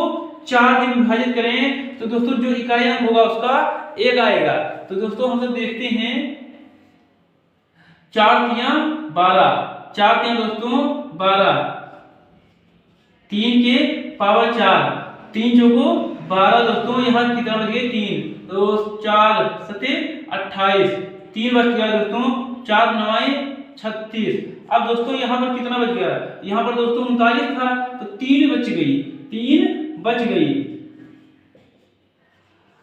4 से विभाजित करें तो दोस्तों जो इकाई अंक होगा उसका 1 आएगा। तो दोस्तों हम सब देखते हैं, 4 तिया 12, 4 तिया दोस्तों 12, 3 के पावर 4, 3 चौको 12 दोस्तों, यहाँ कितना बच गए? 3, तो 4 सते 28, 3 बच गया दोस्तों, 4 9 36। अब दोस्तों यहाँ पर कितना बच गया, यहाँ पर दोस्तों 39 था तो 3 बच गई, 3 बच गई,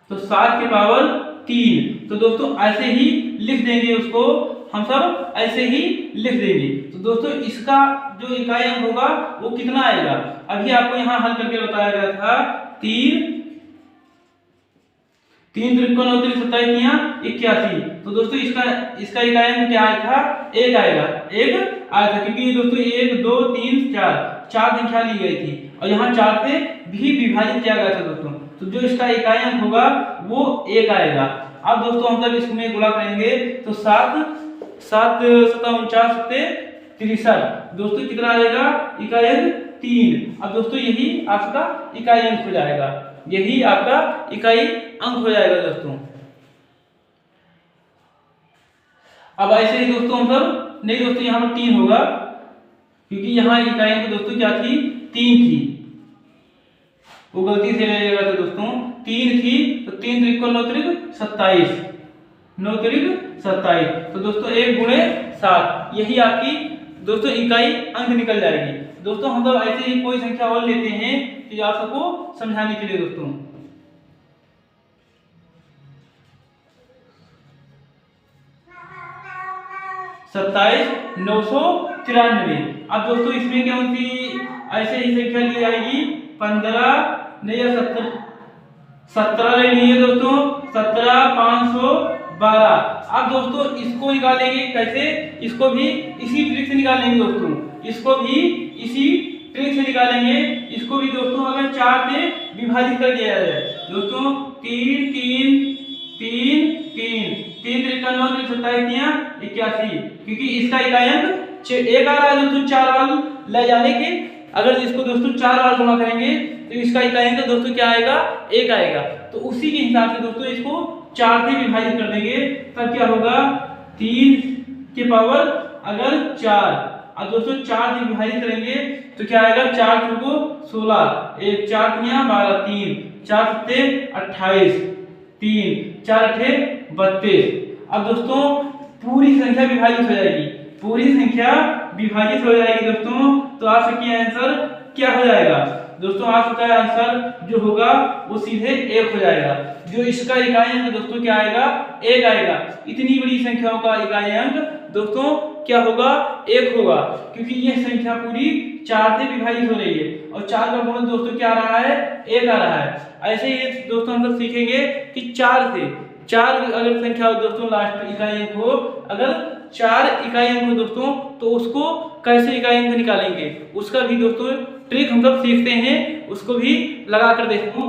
तो 7 के पावर 3। तो दोस्तों ऐसे ही लिख देंगे उसको, हम सब ऐसे ही लिख देंगे। तो दोस्तों इसका जो इकाई अंक होगा वो कितना आएगा, अभी आपको यहाँ हल करके बताया गया था। 3 3 त्रिकोण 29 27 81। तो दोस्तों इसका इकाई अंक क्या आया था, 1 आएगा, 1 आया था, क्योंकि दोस्तों 1 2 3 4 संख्या ली गई थी और यहाँ 4 से भी विभाजित किया गया था दोस्तों। तो जो इसका इकाई अंक होगा वो 1 आएगा। अब दोस्तों हम जब इसमें गुणा करेंगे तो 7 7 49 63, दोस्तों कितना आएगा, इकाई अंक 3। अब दोस्तों यही आपका इकाई अंक हो जाएगा, यही आपका इकाई अंक हो जाएगा दोस्तों। अब ऐसे ही दोस्तों हम सब नहीं दोस्तों यहाँ पर 3 होगा, क्योंकि यहाँ इकाई अंक दोस्तों क्या थी, 3 थी, वो गलती से ले लेगा था दोस्तों, 3 थी। तो 3 त्रिकोण 9 त्रिक 27, 9 त्रिक 27। तो दोस्तों 1 गुणे 7, यही आपकी दोस्तों इकाई अंक निकल जाएगी। दोस्तों हम लोग ऐसे ही कोई संख्या और लेते हैं कि आप सबको समझाने के लिए दोस्तों। सत्ताईस 993। अब दोस्तों इसमें क्या होती, ऐसे ही संख्या ली जाएगी 15 नहीं या 17 ले लिए दोस्तों, 17 512। अब दोस्तों इसको निकालेंगे कैसे, इसको भी इसी ट्रिक से निकालेंगे दोस्तों, इसको भी इसी ट्रिक से निकालेंगे। इसको भी दोस्तों अगर 4 से विभाजित कर दिया जाए दोस्तों, 3 3 3 3 3 त्रिकोण 9 त्रिक 27 81, क्योंकि इसका इकाई अंक 1 आ रहा है दोस्तों 4 बार ले जाने के। अगर इसको दोस्तों 4 बार गुणा करेंगे तो इसका इकाई अंक दोस्तों क्या आएगा, 1 आएगा। तो उसी के हिसाब से दोस्तों इसको 4 से विभाजित कर देंगे, तब क्या होगा, 3 के पावर अगर 4। अब दोस्तों 4 से विभाजित करेंगे तो क्या आएगा, 4 चौको 16, 1 4 तिया 12, 3 4 सत्ते 28, 3 4 अठे 32। अब दोस्तों पूरी संख्या विभाजित हो जाएगी, पूरी संख्या विभाजित हो जाएगी दोस्तों। तो आप सबकी आंसर क्या हो जाएगा दोस्तों, आप सबका आंसर जो होगा वो सीधे 1 हो जाएगा। जो इसका इकाई अंक दोस्तों क्या आएगा, 1 आएगा। इतनी बड़ी संख्याओं का इकाई अंक दोस्तों क्या होगा, 1 होगा, क्योंकि यह संख्या पूरी 4 से विभाजित हो रही है और 4 का गुणन दोस्तों क्या आ रहा है, 1 आ रहा है। ऐसे ही दोस्तों हम लोग सीखेंगे कि 4 से 4 अगर संख्या दोस्तों लास्ट इकाई अंक हो, अगर 4 इकाई अंक हो दोस्तों तो उसको कैसे इकाई अंक निकालेंगे, उसका भी दोस्तों ट्रिक हम सब सीखते हैं, उसको भी लगा कर देखो।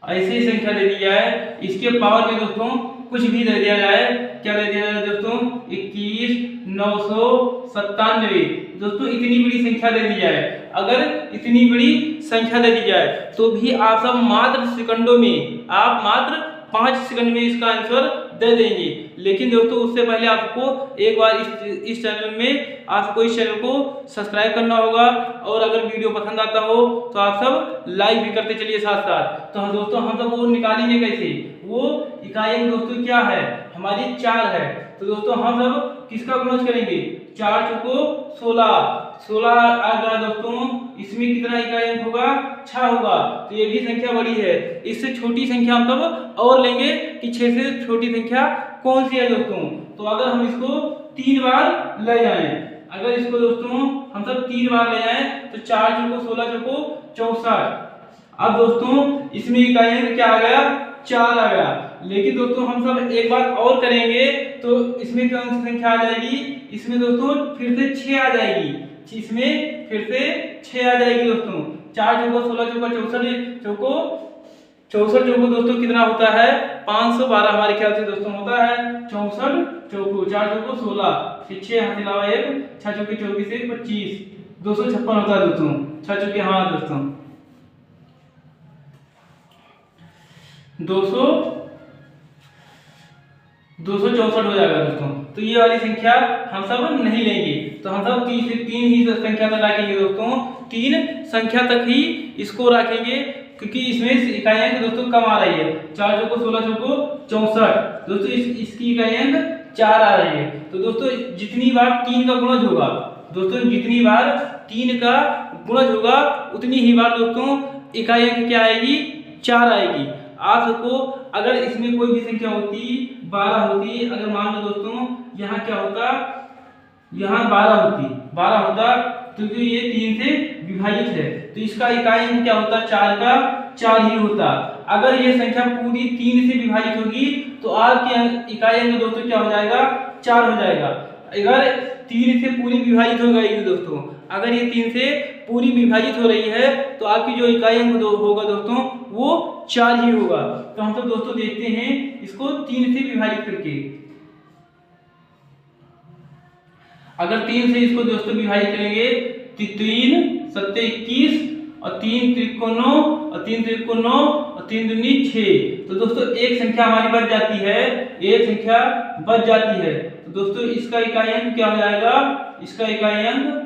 ऐसी ही संख्या दे दी जाए, इसके पावर में दोस्तों कुछ भी दे दिया जाए, क्या दे दिया जाए दोस्तों, 21 997। दोस्तों इतनी बड़ी संख्या दे दी जाए, अगर इतनी बड़ी संख्या दे दी जाए तो भी आप सब मात्र सेकंडों में, आप मात्र 5 सेकंड में इसका आंसर दे देंगे। लेकिन दोस्तों उससे पहले आपको एक बार इस चैनल में आपको इस चैनल को सब्सक्राइब करना होगा, और अगर वीडियो पसंद आता हो तो आप सब लाइक भी करते चलिए साथ साथ। तो दोस्तों हम सब वो निकालेंगे कैसे, वो इकाई अंक दोस्तों क्या है, हमारी 4 है। तो दोस्तों हम सब किसका गुणज करेंगे, 4 चौको 16 आ गया दोस्तों, इसमें कितना इकाई अंक होगा, 6 होगा। तो ये भी संख्या बड़ी है, इससे छोटी संख्या हम सब और लेंगे कि 6 से छोटी संख्या कौन सी है दोस्तों। तो अगर हम इसको 3 बार ले जाएं, अगर इसको दोस्तों हम सब 3 बार ले जाएं तो 4 चौको 16 चौको 64। अब दोस्तों इसमें इकाई अंक क्या आ गया, 4 आ गया। लेकिन दोस्तों हम सब एक बार और करेंगे तो इसमें कौन सी संख्या आ जाएगी, इसमें दोस्तों फिर से 6 आ जाएगी, इसमें फिर से 6 आ जाएगी दोस्तों। 4 चौको 16 चौको 64 चौको दोस्तों कितना होता है, 512 हमारे ख्याल से दोस्तों होता है। 64 चौको 4 चौको 16, फिर 6 हाथ अलावा 1 6 चौके 24 1 25, 256 होता है दोस्तों, 6 चौके हाँ दोस्तों 264 हो जाएगा दोस्तों। तो ये वाली संख्या हम सब नहीं लेंगे, तो हम सब 3 ही संख्या तक रखेंगे दोस्तों, 3 संख्या तक ही इसको रखेंगे। क्योंकि इसमें इकाइयां दोस्तों कम आ रही है, 4 चौको 16 चौको 64। दोस्तों इसकी इकाइयां 4 आ रही है। तो दोस्तों जितनी बार 3 का गुणज होगा, दोस्तों जितनी बार 3 का गुणज होगा उतनी ही बार दोस्तों इकाइयां क्या आएगी, 4 आएगी। आप सबको अगर इसमें कोई भी संख्या होती 12 होती, अगर मान लो दोस्तों यहाँ क्या होता, यहाँ 12 होता क्योंकि ये 3 से विभाजित है, तो इसका इकाई अंक क्या होता, 4 का 4 ही होता। अगर ये संख्या पूरी 3 से विभाजित होगी तो आपकी इकाई अंक दोस्तों क्या हो जाएगा, 4 हो जाएगा। अगर 3 से पूरी विभाजित हो गई दोस्तों, अगर ये 3 से पूरी विभाजित हो रही है तो आपकी जो इकाई अंक होगा दोस्तों वो 4 ही होगा। तो हम सब दोस्तों देखते हैं इसको 3 से विभाजित करके। अगर 3 से इसको दोस्तों विभाजित करेंगे तो 3 7 21 और 3 त्रिक 9 और 3 त्रिक 9 और 3 दूनी 6। तो दोस्तों एक संख्या हमारी बच जाती है, एक संख्या बच जाती है। तो दोस्तों इसका इकाई अंक क्या हो जाएगा, इसका इकाई अंक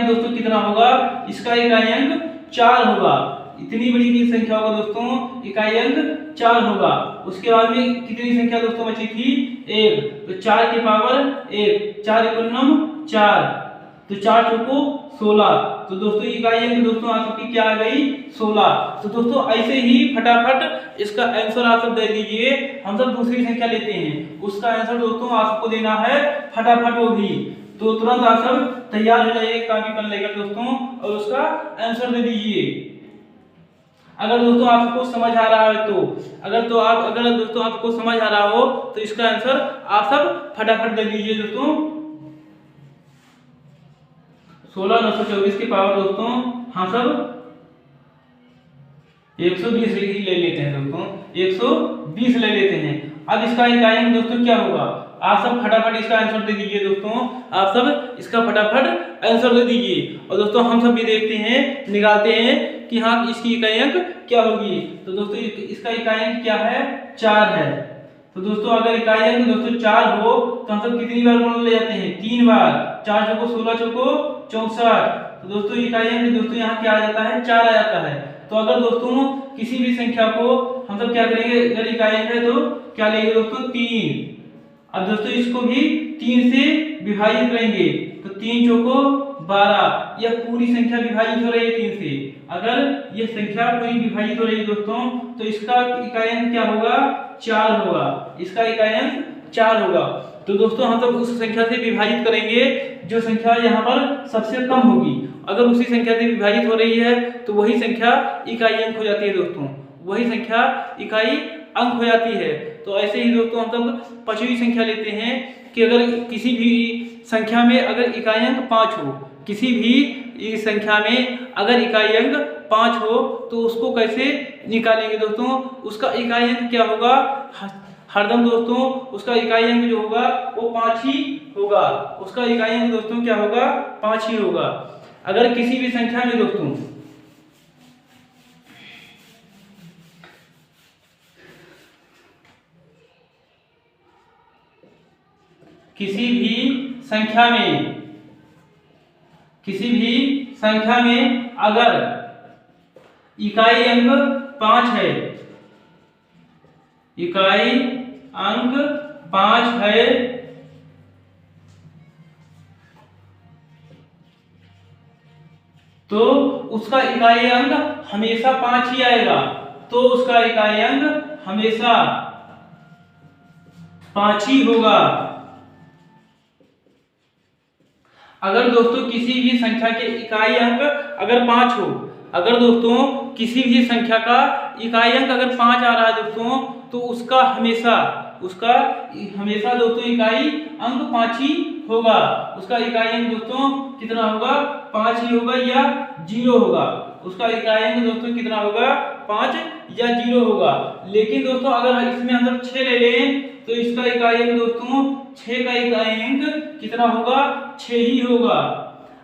दोस्तों कितना होगा, इसका इकाई अंक 4 होगा। इतनी बड़ी की संख्या होगा दोस्तों, इकाई अंक 4 होगा। उसके बाद में कितनी संख्या दोस्तों बची थी, 1, तो 4 की पावर 1, 4 × 9 4, तो 4 चौको 16। तो दोस्तों इकाई अंक दोस्तों आप सबकी क्या आ गई, 16। तो दोस्तों ऐसे ही फटाफट इसका आंसर आप सब दे दीजिए। हम सब दूसरी संख्या लेते हैं, उसका आंसर दोस्तों आपको देना है फटाफट वो भी। तो तुरंत आप सब तैयार हो जाइए कॉपी पेन लेकर दोस्तों और उसका आंसर दे दीजिए। अगर दोस्तों आपको समझ आ रहा है तो अगर दोस्तों आपको समझ आ रहा हो तो इसका आंसर आप सब फटाफट दे दीजिए दोस्तों। 16 924 की पावर दोस्तों हम सब 120 ले लेते हैं दोस्तों, 120 ले लेते हैं। अब इसका इकाई अंक दोस्तों क्या होगा, आप सब फटाफट इसका आंसर दे दीजिए दोस्तों, आप सब इसका फटाफट आंसर दे दीजिए। और दोस्तों हम सब भी देखते हैं, निकालते हैं कि हाँ इसकी इकाई अंक क्या होगी। तो दोस्तों इसका इकाई अंक क्या है, 4 है। तो दोस्तों अगर इकाई अंक दोस्तों 4 हो तो हम सब कितनी बार गुणन ले जाते हैं, 3 बार। 4 चौको 16 चौको 64। तो दोस्तों इकाई अंक दोस्तों यहाँ क्या आ जाता है, 4 आ जाता है। तो अगर दोस्तों किसी भी संख्या को हम सब क्या करेंगे, अगर इकाई अंक है तो क्या लेंगे दोस्तों, 3। अब दोस्तों इसको भी 3 से विभाजित करेंगे तो 3 चौको 12। यह पूरी संख्या विभाजित हो रही है 3 से। अगर यह संख्या पूरी विभाजित हो रही है दोस्तों तो इसका इकाई अंक क्या होगा, 4 होगा। इसका इकाई अंक 4 होगा। तो दोस्तों हम सब उस संख्या से विभाजित करेंगे जो संख्या यहाँ पर सबसे कम होगी। अगर उसी संख्या से विभाजित हो रही है तो वही संख्या इकाई अंक हो जाती है दोस्तों, वही संख्या इकाई अंक हो जाती है। तो ऐसे ही दोस्तों हम सब पांचवी संख्या लेते हैं कि अगर किसी भी संख्या में अगर इकाई अंक 5 हो, किसी भी संख्या में अगर इकाई अंक 5 हो तो उसको कैसे निकालेंगे दोस्तों, उसका इकाई अंक क्या होगा, हरदम दोस्तों उसका इकाई अंक जो होगा वो 5 ही होगा। उसका इकाई अंक दोस्तों क्या होगा, 5 ही होगा। अगर किसी भी संख्या में दोस्तों किसी भी संख्या में अगर इकाई अंक 5 है, इकाई अंक 5 है तो उसका इकाई अंक हमेशा 5 ही आएगा। तो उसका इकाई अंक हमेशा 5 ही होगा। अगर दोस्तों किसी भी संख्या के इकाई अंक अगर 5 हो, अगर दोस्तों किसी भी संख्या का इकाई अंक अगर 5 आ रहा है दोस्तों तो उसका हमेशा दोस्तों इकाई अंक 5 ही होगा। उसका इकाई अंक दोस्तों कितना होगा, 5 ही होगा या 0 होगा। उसका इकाई अंक दोस्तों कितना होगा, 5 या 0 होगा। लेकिन दोस्तों अगर इसमें हम लोग 6 ले लें तो इसका इकाई अंक दोस्तों 6 का इकाई अंक कितना होगा, 6 ही होगा।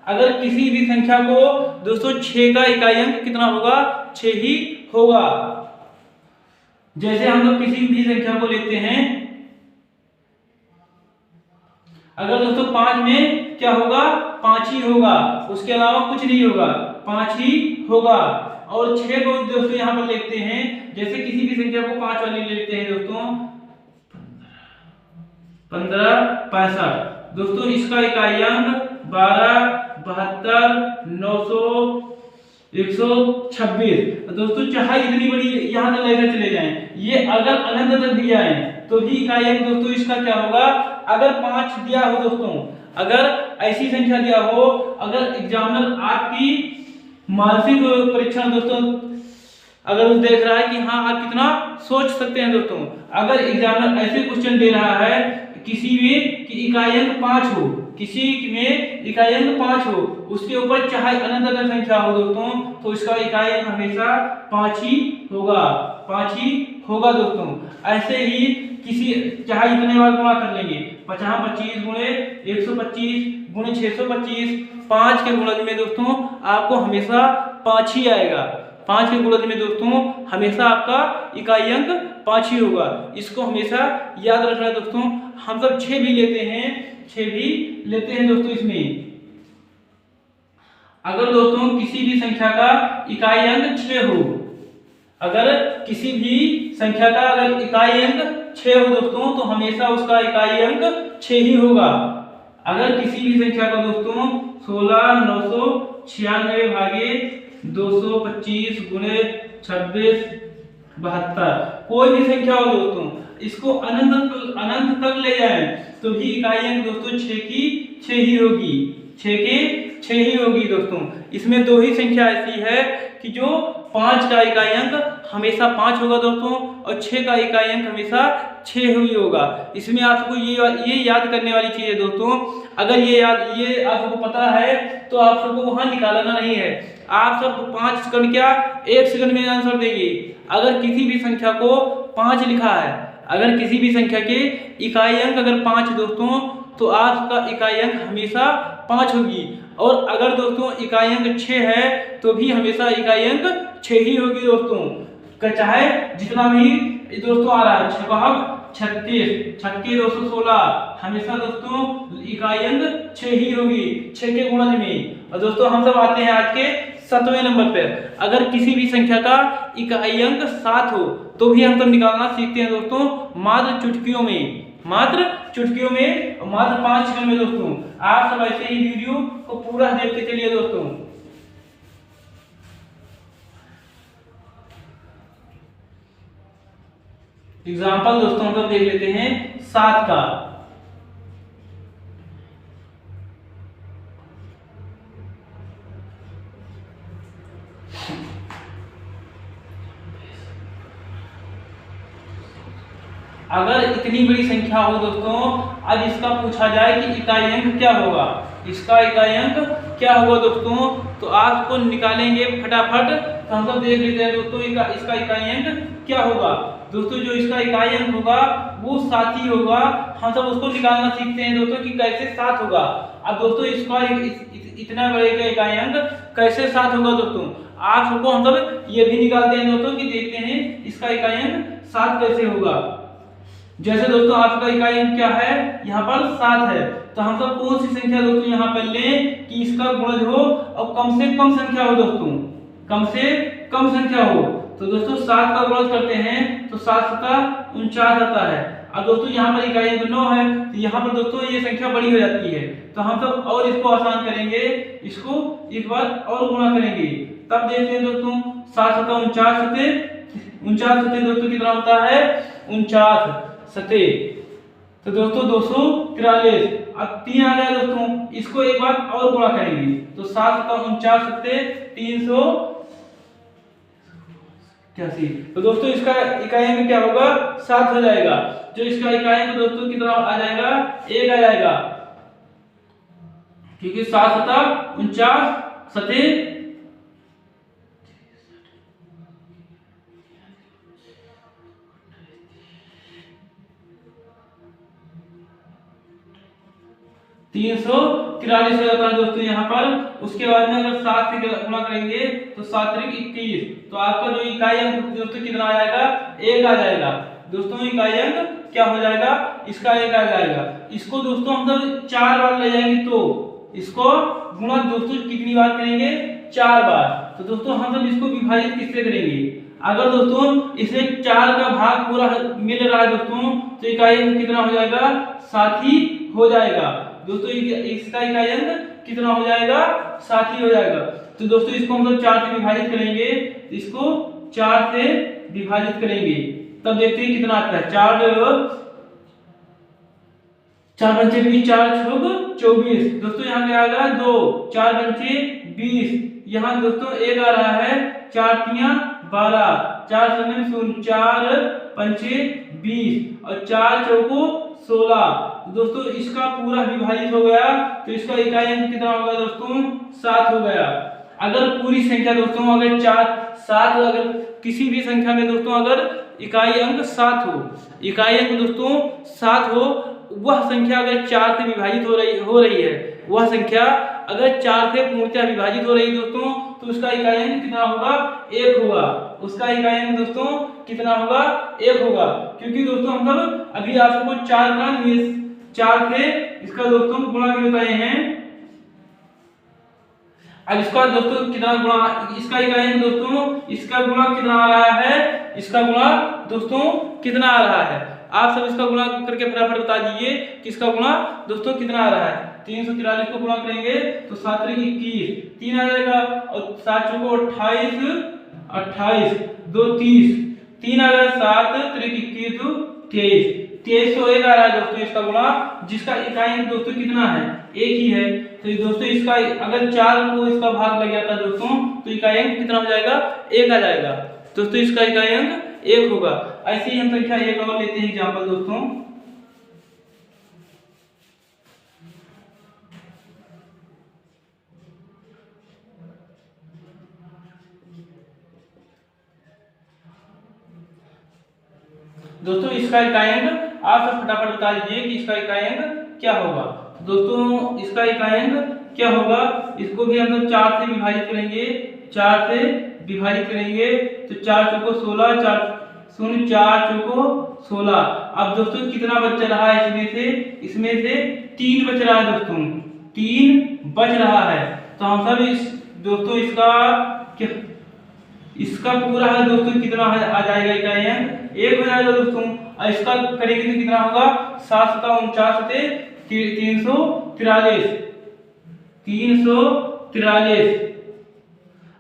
अगर किसी भी संख्या को दोस्तों 6 का इकाई अंक कितना होगा, 6 ही होगा। जैसे हम लोग किसी भी संख्या को लेते हैं, अगर दोस्तों 5 में क्या होगा, 5 ही होगा, उसके अलावा कुछ नहीं होगा। 5 ही होगा। और 6 को दोस्तों यहाँ पर लिखते हैं, जैसे किसी भी संख्या को 5 वाली लेते हैं दोस्तों, 15 65। दोस्तों इसका इकाई अंक 12 72 900 126। दोस्तों चाहे इतनी बड़ी यहाँ तक लेकर चले जाएं, ये अगर अनंत तक भी जाए तो भी इकाई अंक दोस्तों इसका क्या होगा। अगर 5 दिया हो दोस्तों, अगर ऐसी संख्या दिया हो, अगर एग्जामिनर आपकी मानसिक परीक्षण दोस्तों अगर वो देख रहा है कि हाँ आप कितना सोच सकते हैं दोस्तों, अगर एग्जामिनर ऐसे क्वेश्चन दे रहा है किसी में कि इकाई अंक 5 हो, किसी में इकाई अंक 5 हो, उसके ऊपर चाहे अनंत तक संख्या हो दोस्तों, तो इसका इकाई अंक हमेशा 5 ही होगा, 5 ही होगा दोस्तों। ऐसे ही किसी चाहे इतने बार गुणा कर लेंगे, 50 25 गुणे 125 गुणे 625, 5 के गुणज में दोस्तों आपको हमेशा 5 ही आएगा। 5 के गुणज में दोस्तों हमेशा आपका इकाई अंक 5 ही होगा। इसको हमेशा याद रखना दोस्तों। हम सब 6 भी लेते हैं, 6 भी लेते हैं दोस्तों। इसमें अगर दोस्तों किसी भी संख्या का इकाई अंक 6 हो, अगर किसी भी संख्या का अगर इकाई अंक 6 हो दोस्तों, तो हमेशा उसका इकाई अंक 6 ही होगा। अगर किसी भी संख्या का दोस्तों 16 996 भागे 225 गुणे 26 72, कोई भी संख्या हो दोस्तों, इसको अनंत तक ले जाएं तो भी इकाई अंक दोस्तों 6 की 6 ही होगी, 6 के 6 ही होगी दोस्तों। इसमें दो ही संख्या ऐसी है कि जो 5 का इकाई अंक हमेशा 5 होगा दोस्तों, और 6 का इकाई अंक हमेशा 6 ही होगा। इसमें आपको ये याद करने वाली चीज है दोस्तों। अगर ये आपको पता है तो आप सबको वहां निकालना नहीं है, आप सब 5 सेकंड क्या 1 सेकंड में आंसर देंगे। अगर किसी भी संख्या को 5 लिखा है, अगर किसी भी संख्या के इकाई अंक अगर 5 दोस्तों, तो आपका इकाई अंक हमेशा 5 होगी। और अगर दोस्तों इकाई अंक 6 है तो भी हमेशा इकाई अंक 6 ही होगी दोस्तों। चाहे जितना भी दोस्तों आ रहा है, 6 भाग 36 छक्के 216, हमेशा दोस्तों इकाई अंक 6 ही होगी, 6 के गुणज में। और दोस्तों हम सब आते हैं आज के 7वें नंबर पर। अगर किसी भी संख्या का इकाई अंक 7 हो तो भी हम सब निकालना सीखते हैं दोस्तों, मात्र चुटकियों में, मात्र चुटकियों में, मात्र 5 सेकंड में दोस्तों। आप सब ऐसे ही वीडियो को पूरा देखते चलिए दोस्तों। एग्जाम्पल दोस्तों हम लोग देख लेते हैं 7 का। अगर इतनी बड़ी संख्या हो दोस्तों, अब इसका पूछा जाए कि इकाई अंक क्या होगा, इसका इकाई अंक क्या होगा दोस्तों, तो आपको निकालेंगे फटाफट। तो हम सब देख लेते हैं दोस्तों इसका इकाई अंक क्या होगा। दोस्तों जो इसका इकाई अंक होगा वो 7 ही होगा। हम सब उसको निकालना सीखते हैं दोस्तों कि कैसे 7 होगा। अब दोस्तों इसका इतना बड़े का इकाई अंक कैसे 7 होगा दोस्तों, आप सबको हम सब ये भी निकालते हैं दोस्तों कि देखते हैं इसका इकाई अंक 7 कैसे होगा। जैसे दोस्तों आपका इकाई अंक क्या है, यहाँ पर 7 है, तो हम सब कौन सी संख्या दोस्तों यहाँ पर लें कि इसका गुणज हो और कम से कम संख्या हो दोस्तों, कम से कम संख्या हो। तो दोस्तों 7 का गुणज करते हैं तो 7 7 49 आता है। अब दोस्तों यहाँ पर इकाई अंक 9 है, तो यहाँ पर दोस्तों ये संख्या बड़ी हो जाती है। तो हम सब और इसको आसान करेंगे, इसको एक बार और गुणा करेंगे, तब देखते हैं दोस्तों 7 7 49 सते दोस्तों कितना होता है 49 सते, तो दोस्तों 243। अब 3 आ गया दोस्तों, इसको एक बार और गुणा करेंगे तो 7 7 49 सते 381। तो दोस्तों इसका इकाई अंक क्या होगा 7 हो जाएगा। जो इसका इकाई अंक दोस्तों कितना आ जाएगा 1 आ जाएगा, क्योंकि 7 7 49 सते 343 हो जाता है दोस्तों यहाँ पर। उसके बाद में अगर 7 से गुणा करेंगे तो 7 3 21, तो आपका जो इकाई अंक दोस्तों कितना आ जाएगा 1 आ जाएगा। दोस्तों इकाई अंक क्या हो जाएगा, इसका 1 आ जाएगा। इसको दोस्तों हम सब 4 बार ले जाएंगे तो इसको गुणा दोस्तों कितनी बार करेंगे 4 बार। तो दोस्तों हम सब इसको विभाजित किससे करेंगे? अगर दोस्तों इसमें 4 का भाग पूरा मिल रहा है दोस्तों तो इकाई अंक कितना हो जाएगा? 7 ही हो जाएगा दोस्तों। इसका इकाई अंक कितना हो जाएगा? 7 ही हो जाएगा। तो दोस्तों इसको हम लोग 4 से विभाजित करेंगे, इसको 4 से विभाजित करेंगे तब देखते हैं कितना आता है। 4 पंचे 20, 4 छोक 24 दोस्तों। यहाँ क्या आएगा? 2, 4 पंचे 20। यहाँ दोस्तों 1 आ रहा है, 4 तियां 12, 4 शून्य शून्य, 4 पंचे 20 और 4 चौको 16। दोस्तों इसका पूरा विभाजित हो गया तो इसका इकाई अंक कितना होगा दोस्तों? 7 हो गया। अगर पूरी संख्या दोस्तों अगर 7 अगर किसी भी संख्या में दोस्तों अगर इकाई अंक 7 हो, इकाई अंक दोस्तों 7 हो, वह संख्या अगर 4 से विभाजित हो रही है, वह संख्या अगर 4 से पूर्णतः विभाजित हो रही है दोस्तों तो उसका इकाई अंक कितना होगा? 1 होगा। उसका इकाई अंक दोस्तों कितना होगा? 1 होगा। क्योंकि दोस्तों हम सब अभी आपको 4 से इसका दोस्तों गुणा भी बताए हैं। अब इसका दोस्तों कितना गुणा, इसका इकाई अंक दोस्तों इसका गुणा कितना आ रहा है? इसका गुणा दोस्तों कितना आ रहा है? आप सब इसका गुणा करके फटाफट बता दीजिए कि इसका गुणा दोस्तों कितना आ रहा है। 343 को गुणा करेंगे तो 7 × 21 3 आ जाएगा और 7 चौको 28, 28 2 30, 3 आ गया, 7 3 21 2 23, 2301 आ रहा है दोस्तों इसका गुणा, जिसका इकाई अंक दोस्तों कितना है? 1 ही है। तो दोस्तों इसका अगर 4 को इसका भाग लग जाता दोस्तों तो इकाई अंक कितना हो जाएगा? 1 आ जाएगा दोस्तों। इसका इकाई अंक 1 होगा। ऐसे ही हम संख्या 1 और लेते हैं एग्जांपल दोस्तों। दोस्तों इसका इकाई अंक आप सब फटाफट बता दीजिए कि इसका इकाई अंक क्या होगा। दोस्तों इसका इकाई अंक क्या होगा? इसको भी हम लोग 4 से विभाजित करेंगे, 4 से विभाजित करेंगे तो 4 चौको 16, 4 शून्य, 4 चौको 16। अब दोस्तों कितना बच रहा है इसमें से 3 बच रहा है दोस्तों, 3 बच रहा है। तो हम सब दोस्तों इसका पूरा है दोस्तों कितना आ जाएगा? इकाई अंक 1 हो जाएगा दोस्तों। और इसका करेंगे तो कितना होगा? 7 × 49 343, 343।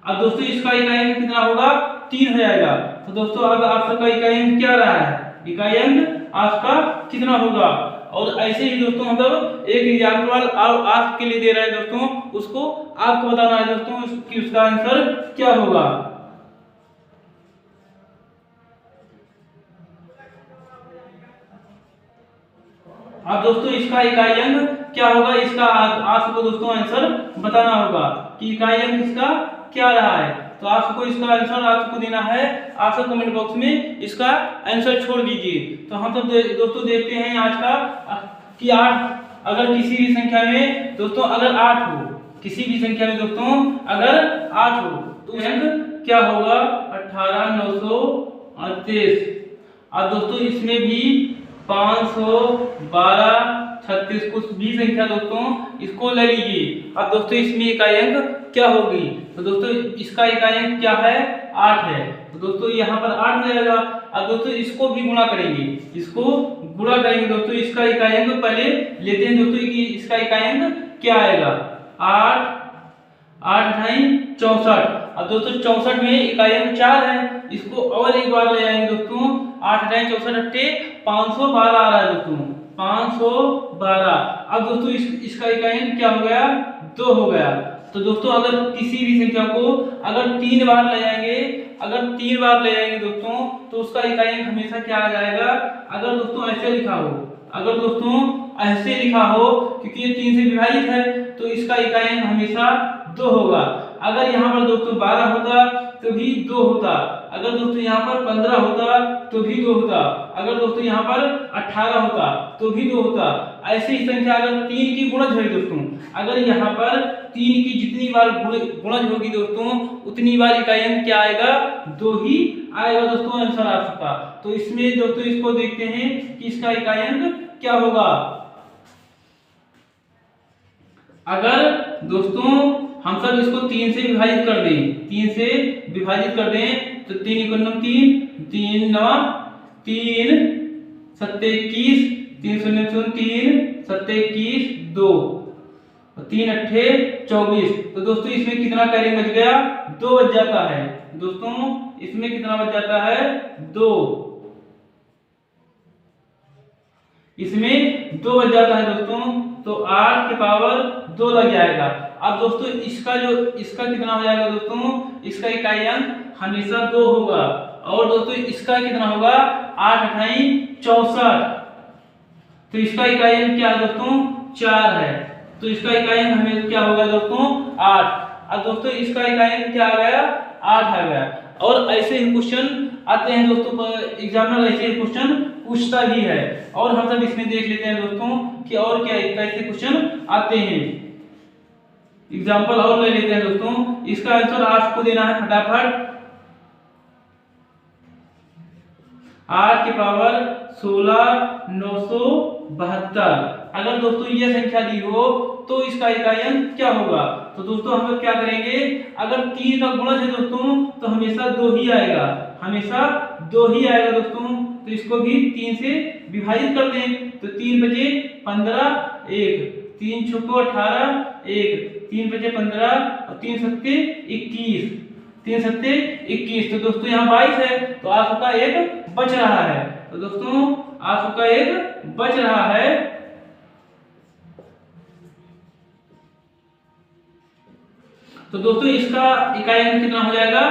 अब दोस्तों इसका इकाई अंक कितना होगा? 3 हो जाएगा। तो दोस्तों अब आप सबका इकाई अंक क्या रहा है? इकाई अंक आपका कितना होगा? और ऐसे ही दोस्तों हम लोग एक एग्जाम्पल आपके लिए दे रहे हैं दोस्तों, उसको आपको बताना है दोस्तों कि उसका आंसर क्या होगा। अब दोस्तों इसका इकाई अंक क्या होगा? इसका आपको दोस्तों आंसर बताना होगा कि इकाई अंक इसका क्या रहा है। तो आपको इसका आंसर आपको देना है, आप सब कमेंट बॉक्स में इसका आंसर छोड़ दीजिए। तो हम सब दोस्तों देखते हैं आज का कि 8 अगर किसी भी संख्या में दोस्तों अगर 8 हो, किसी भी संख्या में दोस्तों अगर 8 हो तो अंक क्या होगा? 18 938। अब दोस्तों इसमें भी 512 36 कुछ भी संख्या दोस्तों इसको ले लीजिए। अब दोस्तों इसमें इकाई अंक क्या होगी? तो दोस्तों इसका इकाई अंक क्या है? 8 है। तो दोस्तों यहाँ पर 8 जाएगा। अब दोस्तों इसको भी गुणा करेंगे, इसको गुणा करेंगे दोस्तों। इसका इकाई अंक पहले लेते हैं दोस्तों कि इसका इकाई अंक क्या आएगा? 8 8 × 64। अब दोस्तों 64 में इकाई अंक 4 है, इसको और एक बार ले आएंगे दोस्तों। 8 × 64 512 आ रहा है दोस्तों, 512। अब दोस्तों इसका इकाई अंक क्या हो गया? 2 हो गया। तो दोस्तों अगर किसी भी संख्या को अगर 3 बार ले जाएंगे, अगर 3 बार ले जाएंगे दोस्तों तो उसका इकाई अंक हमेशा क्या आ जाएगा? अगर दोस्तों ऐसे लिखा हो, अगर दोस्तों ऐसे लिखा हो क्योंकि ये 3 से विभाजित है तो इसका इकाई अंक हमेशा 2 होगा। अगर यहाँ पर दोस्तों 12 होता तो भी 2 होता, अगर दोस्तों यहाँ पर 15 होता तो भी 2 होता, अगर दोस्तों यहाँ पर 18 होता तो भी 2 होता। ऐसी ही संख्या अगर 3 की गुणज है दोस्तों, अगर यहाँ पर 3 की जितनी बार गुणज होगी दोस्तों उतनी बार इकाई अंक क्या आएगा? 2 ही आएगा दोस्तों आंसर आपका। तो इसमें दोस्तों इसको देखते हैं कि इसका इकाई अंक क्या होगा। अगर दोस्तों हम सब इसको 3 से विभाजित कर दें, 3 से विभाजित कर दें तो 3 × 9 3, 3 9 3 7 21, 3 0 0 3 7 21 2 और 3 8 24। तो दोस्तों इसमें कितना कैरी बच गया? 2 बच जाता है दोस्तों, इसमें कितना बच जाता है? 2, इसमें 2 बच जाता है दोस्तों, तो 8 की पावर 2 लग जाएगा। अब दोस्तों इसका कितना हो जाएगा दोस्तों? इसका इकाई अंक हमेशा 2 होगा। और दोस्तों इसका कितना होगा? 8 × 64, तो इसका इकाई अंक क्या है दोस्तों? 4 है, तो इसका इकाई अंक हमें क्या होगा दोस्तों? 8। अब दोस्तों इसका इकाई अंक क्या आ गया? 8 आ गया। और ऐसे ही क्वेश्चन आते हैं दोस्तों, एग्जामिनर ऐसे ही क्वेश्चन पूछता भी है, और हम सब इसमें देख लेते हैं दोस्तों कि और क्या कैसे क्वेश्चन आते हैं। एग्जाम्पल और ले लेते हैं दोस्तों। इसका आंसर आपको देना है फटाफट। 8 की पावर 16 972। अगर दोस्तों ये संख्या दी हो तो इसका इकाई अंक क्या होगा? तो दोस्तों हम लोग क्या करेंगे, अगर 3 का गुणज है दोस्तों तो हमेशा 2 ही आएगा, हमेशा 2 ही आएगा दोस्तों। तो इसको भी 3 से विभाजित कर दें, तो 3 बचे 15 1, 3 छुको 18 1, 3 बचे 15 और 3 सत्ते 21, 3 सत्ते 21। तो दोस्तों यहाँ 22 है, तो आपका एक बच रहा है। तो दोस्तों आपका एक बच रहा है। तो दोस्तों इसका इकाई अंक कितना हो जाएगा?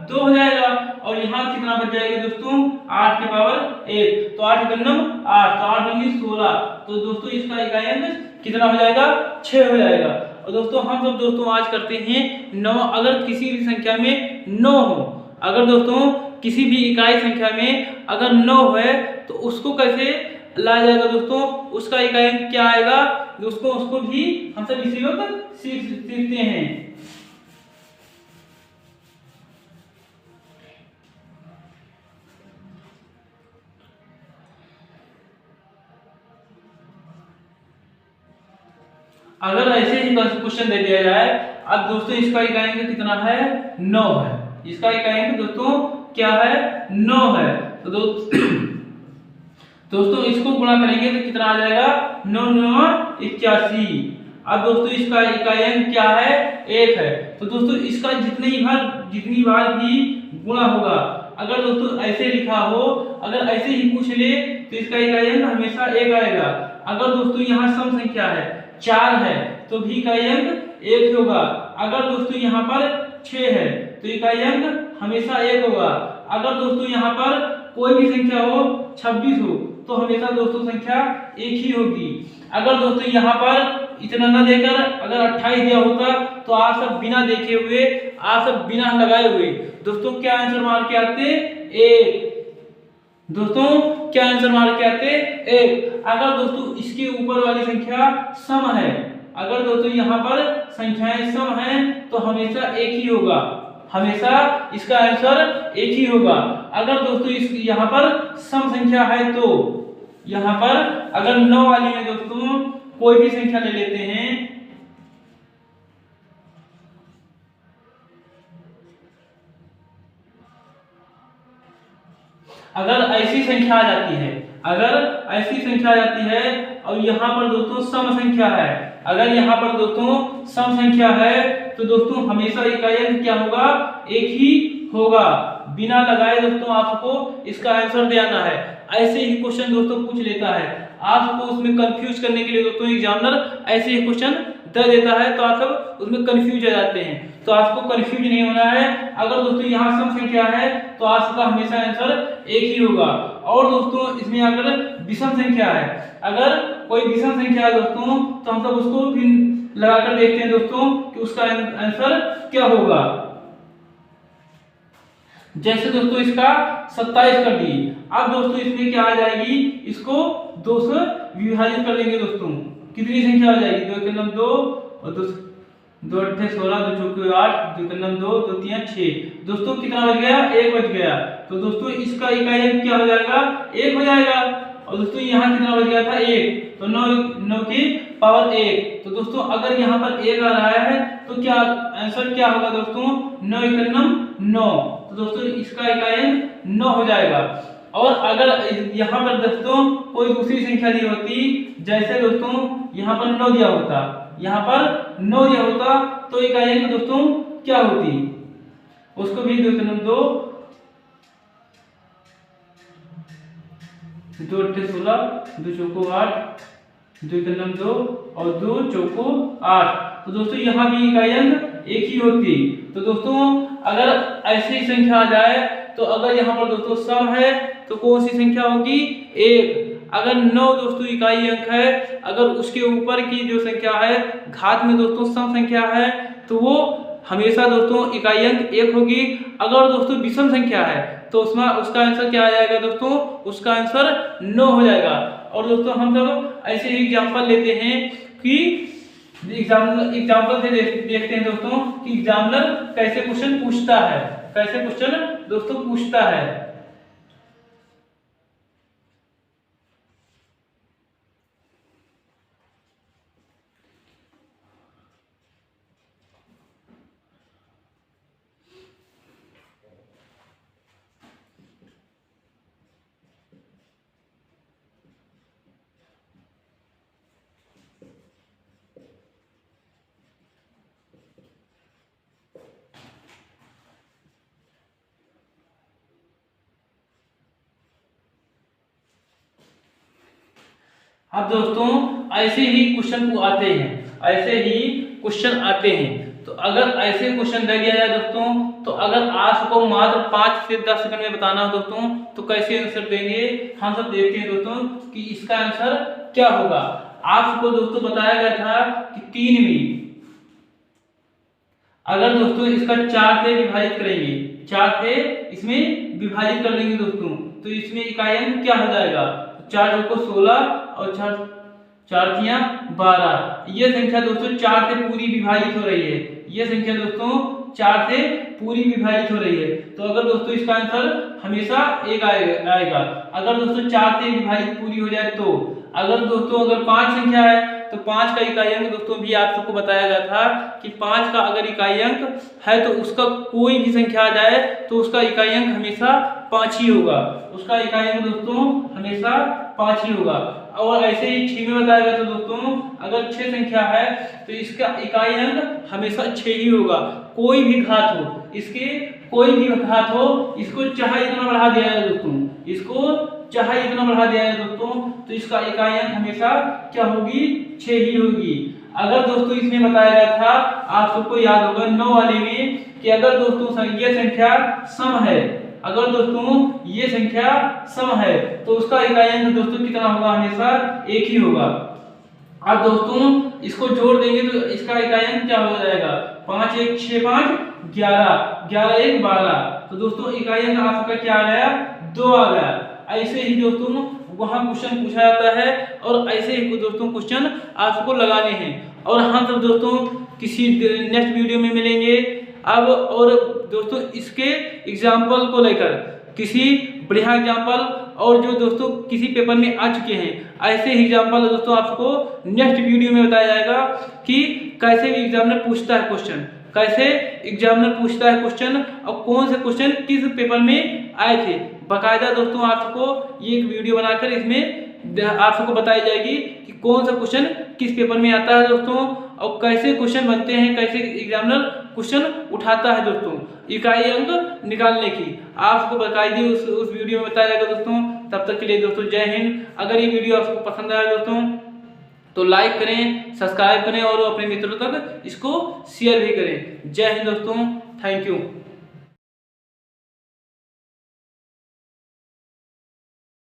2 हो जाएगा। और यहाँ कितना बच जाएगा दोस्तों? 8 की पावर 1, तो 8 × 9 8, तो 8 × 9 16। तो दोस्तों इसका इकाई अंक कितना हो जाएगा? 6 हो जाएगा। और दोस्तों हम सब दोस्तों आज करते हैं 9। अगर किसी भी संख्या में 9 हो, अगर दोस्तों किसी भी इकाई संख्या में अगर 9 है तो उसको कैसे लाया जाएगा दोस्तों? उसका इकाई अंक क्या आएगा दोस्तों? उसको भी हम सब इसी वक्त सीखते हैं। अगर ऐसे ही क्वेश्चन दे दिया जाए, अब दोस्तों इसका इकाई अंक कितना है? 9 है। इसका इकाई अंक दोस्तों क्या है? 9 है। तो दोस्तों इसको गुणा करेंगे तो कितना आ जाएगा? 9 9 81। अब दोस्तों इसका इकाई अंक क्या है? 1 है। तो दोस्तों इसका जितनी बार भी गुणा होगा, अगर दोस्तों ऐसे लिखा हो, अगर ऐसे ही पूछ ले तो इसका इकाई अंक हमेशा 1 आएगा। अगर दोस्तों यहाँ सम संख्या है 4 है तो भी इकाई अंक 1 होगा। अगर दोस्तों यहाँ पर 6 है तो इकाई अंक हमेशा 1 होगा। अगर दोस्तों यहाँ पर कोई भी संख्या हो 26 हो तो हमेशा दोस्तों संख्या 1 ही होगी। अगर दोस्तों यहाँ पर इतना न देकर अगर 28 दिया होता तो आप सब बिना देखे हुए, आप सब बिना लगाए हुए दोस्तों क्या आंसर मार के आते? 1। दोस्तों क्या आंसर मार के आते? 1। अगर दोस्तों इसके ऊपर वाली संख्या सम है, अगर दोस्तों यहाँ पर संख्याएं सम हैं तो हमेशा 1 ही होगा, हमेशा इसका आंसर 1 ही होगा। अगर दोस्तों इस यहाँ पर सम संख्या है तो यहाँ पर अगर 9 वाली में दोस्तों कोई भी संख्या ले लेते हैं, अगर ऐसी संख्या आ जाती है, अगर ऐसी संख्या आ जाती है और यहाँ पर दोस्तों सम संख्या है, अगर यहाँ पर दोस्तों सम संख्या है तो दोस्तों हमेशा इकाई अंक क्या होगा? 1 ही होगा। बिना लगाए दोस्तों आपको इसका आंसर देना है। ऐसे ही क्वेश्चन दोस्तों पूछ लेता है, आपको उसमें कंफ्यूज करने के लिए दोस्तों एग्जामिनर ऐसे ही क्वेश्चन दे देता है, तो आप सब उसमें कंफ्यूज हो जाते हैं। तो आपको कंफ्यूज नहीं होना है। अगर दोस्तों यहाँ सम संख्या है तो आपका हमेशा आंसर 1 ही होगा। और दोस्तों इसमें अगर विषम संख्या है, अगर कोई विषम संख्या है दोस्तों तो हम सब उसको भी लगाकर देखते हैं दोस्तों कि उसका आंसर क्या होगा। जैसे दोस्तों इसका 27 कर दिए, अब दोस्तों इसमें क्या आ जाएगी? इसको 2 से विभाजित कर देंगे दोस्तों, कितनी संख्या आ जाएगी? 2 के 9 2 और 2 8 16 2 चौके 8 2 के 9 2 2 3 6। दोस्तों कितना बच गया? 1 बच गया। तो दोस्तों इसका इकाई अंक क्या हो जाएगा? 1 हो जाएगा। और दोस्तों यहाँ कितना बच गया था 1, तो 9 की पावर 1। तो दोस्तों अगर यहाँ पर 1 आ रहा है तो क्या आंसर क्या होगा दोस्तों, 9 × 9। तो दोस्तों इसका इकाई अंक 9 हो जाएगा। और अगर यहाँ पर दोस्तों कोई दूसरी संख्या दी होती, जैसे दोस्तों यहाँ पर 9 दिया होता, यहाँ पर 9 दिया होता, तो इकाई अंक दोस्तों क्या होती, उसको भी 2 × 2, 2 × 16, 2 चौको 8, 2 × 2 और 2 चौको 8। तो दोस्तों यहाँ भी इकाई अंक एक ही होती। तो दोस्तों अगर ऐसी संख्या आ जाए, तो अगर यहाँ पर दोस्तों सम है तो कौन सी संख्या होगी, 1। अगर 9 दोस्तों इकाई अंक है, अगर उसके ऊपर की जो संख्या है घात में दोस्तों सम संख्या है, तो वो हमेशा दोस्तों इकाई अंक 1 होगी। अगर दोस्तों विषम संख्या है तो उसमें उसका आंसर क्या आ जाएगा दोस्तों, उसका आंसर 9 हो जाएगा। और दोस्तों हम सब ऐसे ही एग्जांपल लेते हैं कि एग्जाम्पल से देखते हैं दोस्तों कि एग्जामिनर कैसे क्वेश्चन पूछता है, कैसे क्वेश्चन दोस्तों पूछता है। अब दोस्तों ऐसे ही क्वेश्चन आते हैं, ऐसे ही क्वेश्चन आते हैं। तो अगर ऐसे क्वेश्चन दे दिया जाए दोस्तों, तो अगर आपको मात्र 5 से 10 सेकंड में बताना हो दोस्तों, तो कैसे आंसर देंगे, हम सब देखते हैं दोस्तों कि इसका आंसर क्या होगा। आपको दोस्तों बताया गया था कि 3 में अगर दोस्तों इसका 4 से विभाजित करेंगे, 4 से इसमें विभाजित कर देंगे दोस्तों, तो इसमें इकाई अंक क्या हो जाएगा, 4 को 16 और 4 तियां 12। ये संख्या दोस्तों 4 से पूरी विभाजित हो रही है, ये संख्या दोस्तों 4 से पूरी विभाजित हो रही है। तो अगर दोस्तों इसका आंसर हमेशा 1 आएगा। अगर दोस्तों 4 से विभाजित पूरी हो जाए तो, अगर दोस्तों अगर 5 संख्या है तो 5 का इकाई अंक दोस्तों भी आप सबको बताया गया था कि 5 का अगर इकाई अंक है तो उसका कोई भी संख्या आ जाए तो उसका इकाई अंक हमेशा 5 ही होगा, उसका इकाई अंक दोस्तों हमेशा 5 ही होगा। और ऐसे ही 6 में बताया गया तो दोस्तों अगर 6 संख्या है तो इसका इकाई अंक हमेशा 6 ही होगा, कोई भी घात हो, इसके कोई भी घात हो, इसको चाहे इतना बढ़ा दिया जाए दोस्तों, इसको चाहे इतना बढ़ा दिया जाए दोस्तों, तो इसका इकाई अंक हमेशा क्या होगी, 6 ही होगी। अगर दोस्तों इसमें बताया गया था, आप सबको याद होगा 9 वाले में, कि अगर दोस्तों ये संख्या सम है, अगर दोस्तों ये संख्या सम है तो उसका इकाई अंक दोस्तों कितना होगा, हमेशा 1 ही होगा। अब दोस्तों इसको जोड़ देंगे तो इसका इकाई अंक क्या हो जाएगा, 5 1 6 5 11, 11 1 12। तो दोस्तों इकाई अंक आपका क्या आ गया, 2 आ गया। ऐसे ही दोस्तों वहां क्वेश्चन पूछा जाता है और ऐसे ही दोस्तों क्वेश्चन आपको लगाने हैं। और हम सब दोस्तों किसी नेक्स्ट वीडियो में मिलेंगे अब, और दोस्तों इसके एग्जाम्पल को लेकर किसी बढ़िया एग्जाम्पल, और जो दोस्तों किसी पेपर में आ चुके हैं ऐसे ही एग्जाम्पल दोस्तों आपको नेक्स्ट वीडियो में बताया जाएगा कि कैसे एग्जामिनर पूछता है क्वेश्चन, कैसे एग्जामिनर पूछता है क्वेश्चन, और कौन से क्वेश्चन किस पेपर में आए थे। बाकायदा दोस्तों आपको ये एक वीडियो बनाकर इसमें आप सबको बताई जाएगी कि कौन सा क्वेश्चन किस पेपर में आता है दोस्तों, और कैसे क्वेश्चन बनते हैं, कैसे एग्जामिनर क्वेश्चन उठाता है दोस्तों इकाई अंक निकालने की, आपको बाकायदा उस वीडियो में बताया जाएगा दोस्तों। तब तक के लिए दोस्तों जय हिंद। अगर ये वीडियो आपको पसंद आया दोस्तों तो लाइक करें, सब्सक्राइब करें और अपने मित्रों तक इसको शेयर भी करें। जय हिंद दोस्तों, थैंक यू।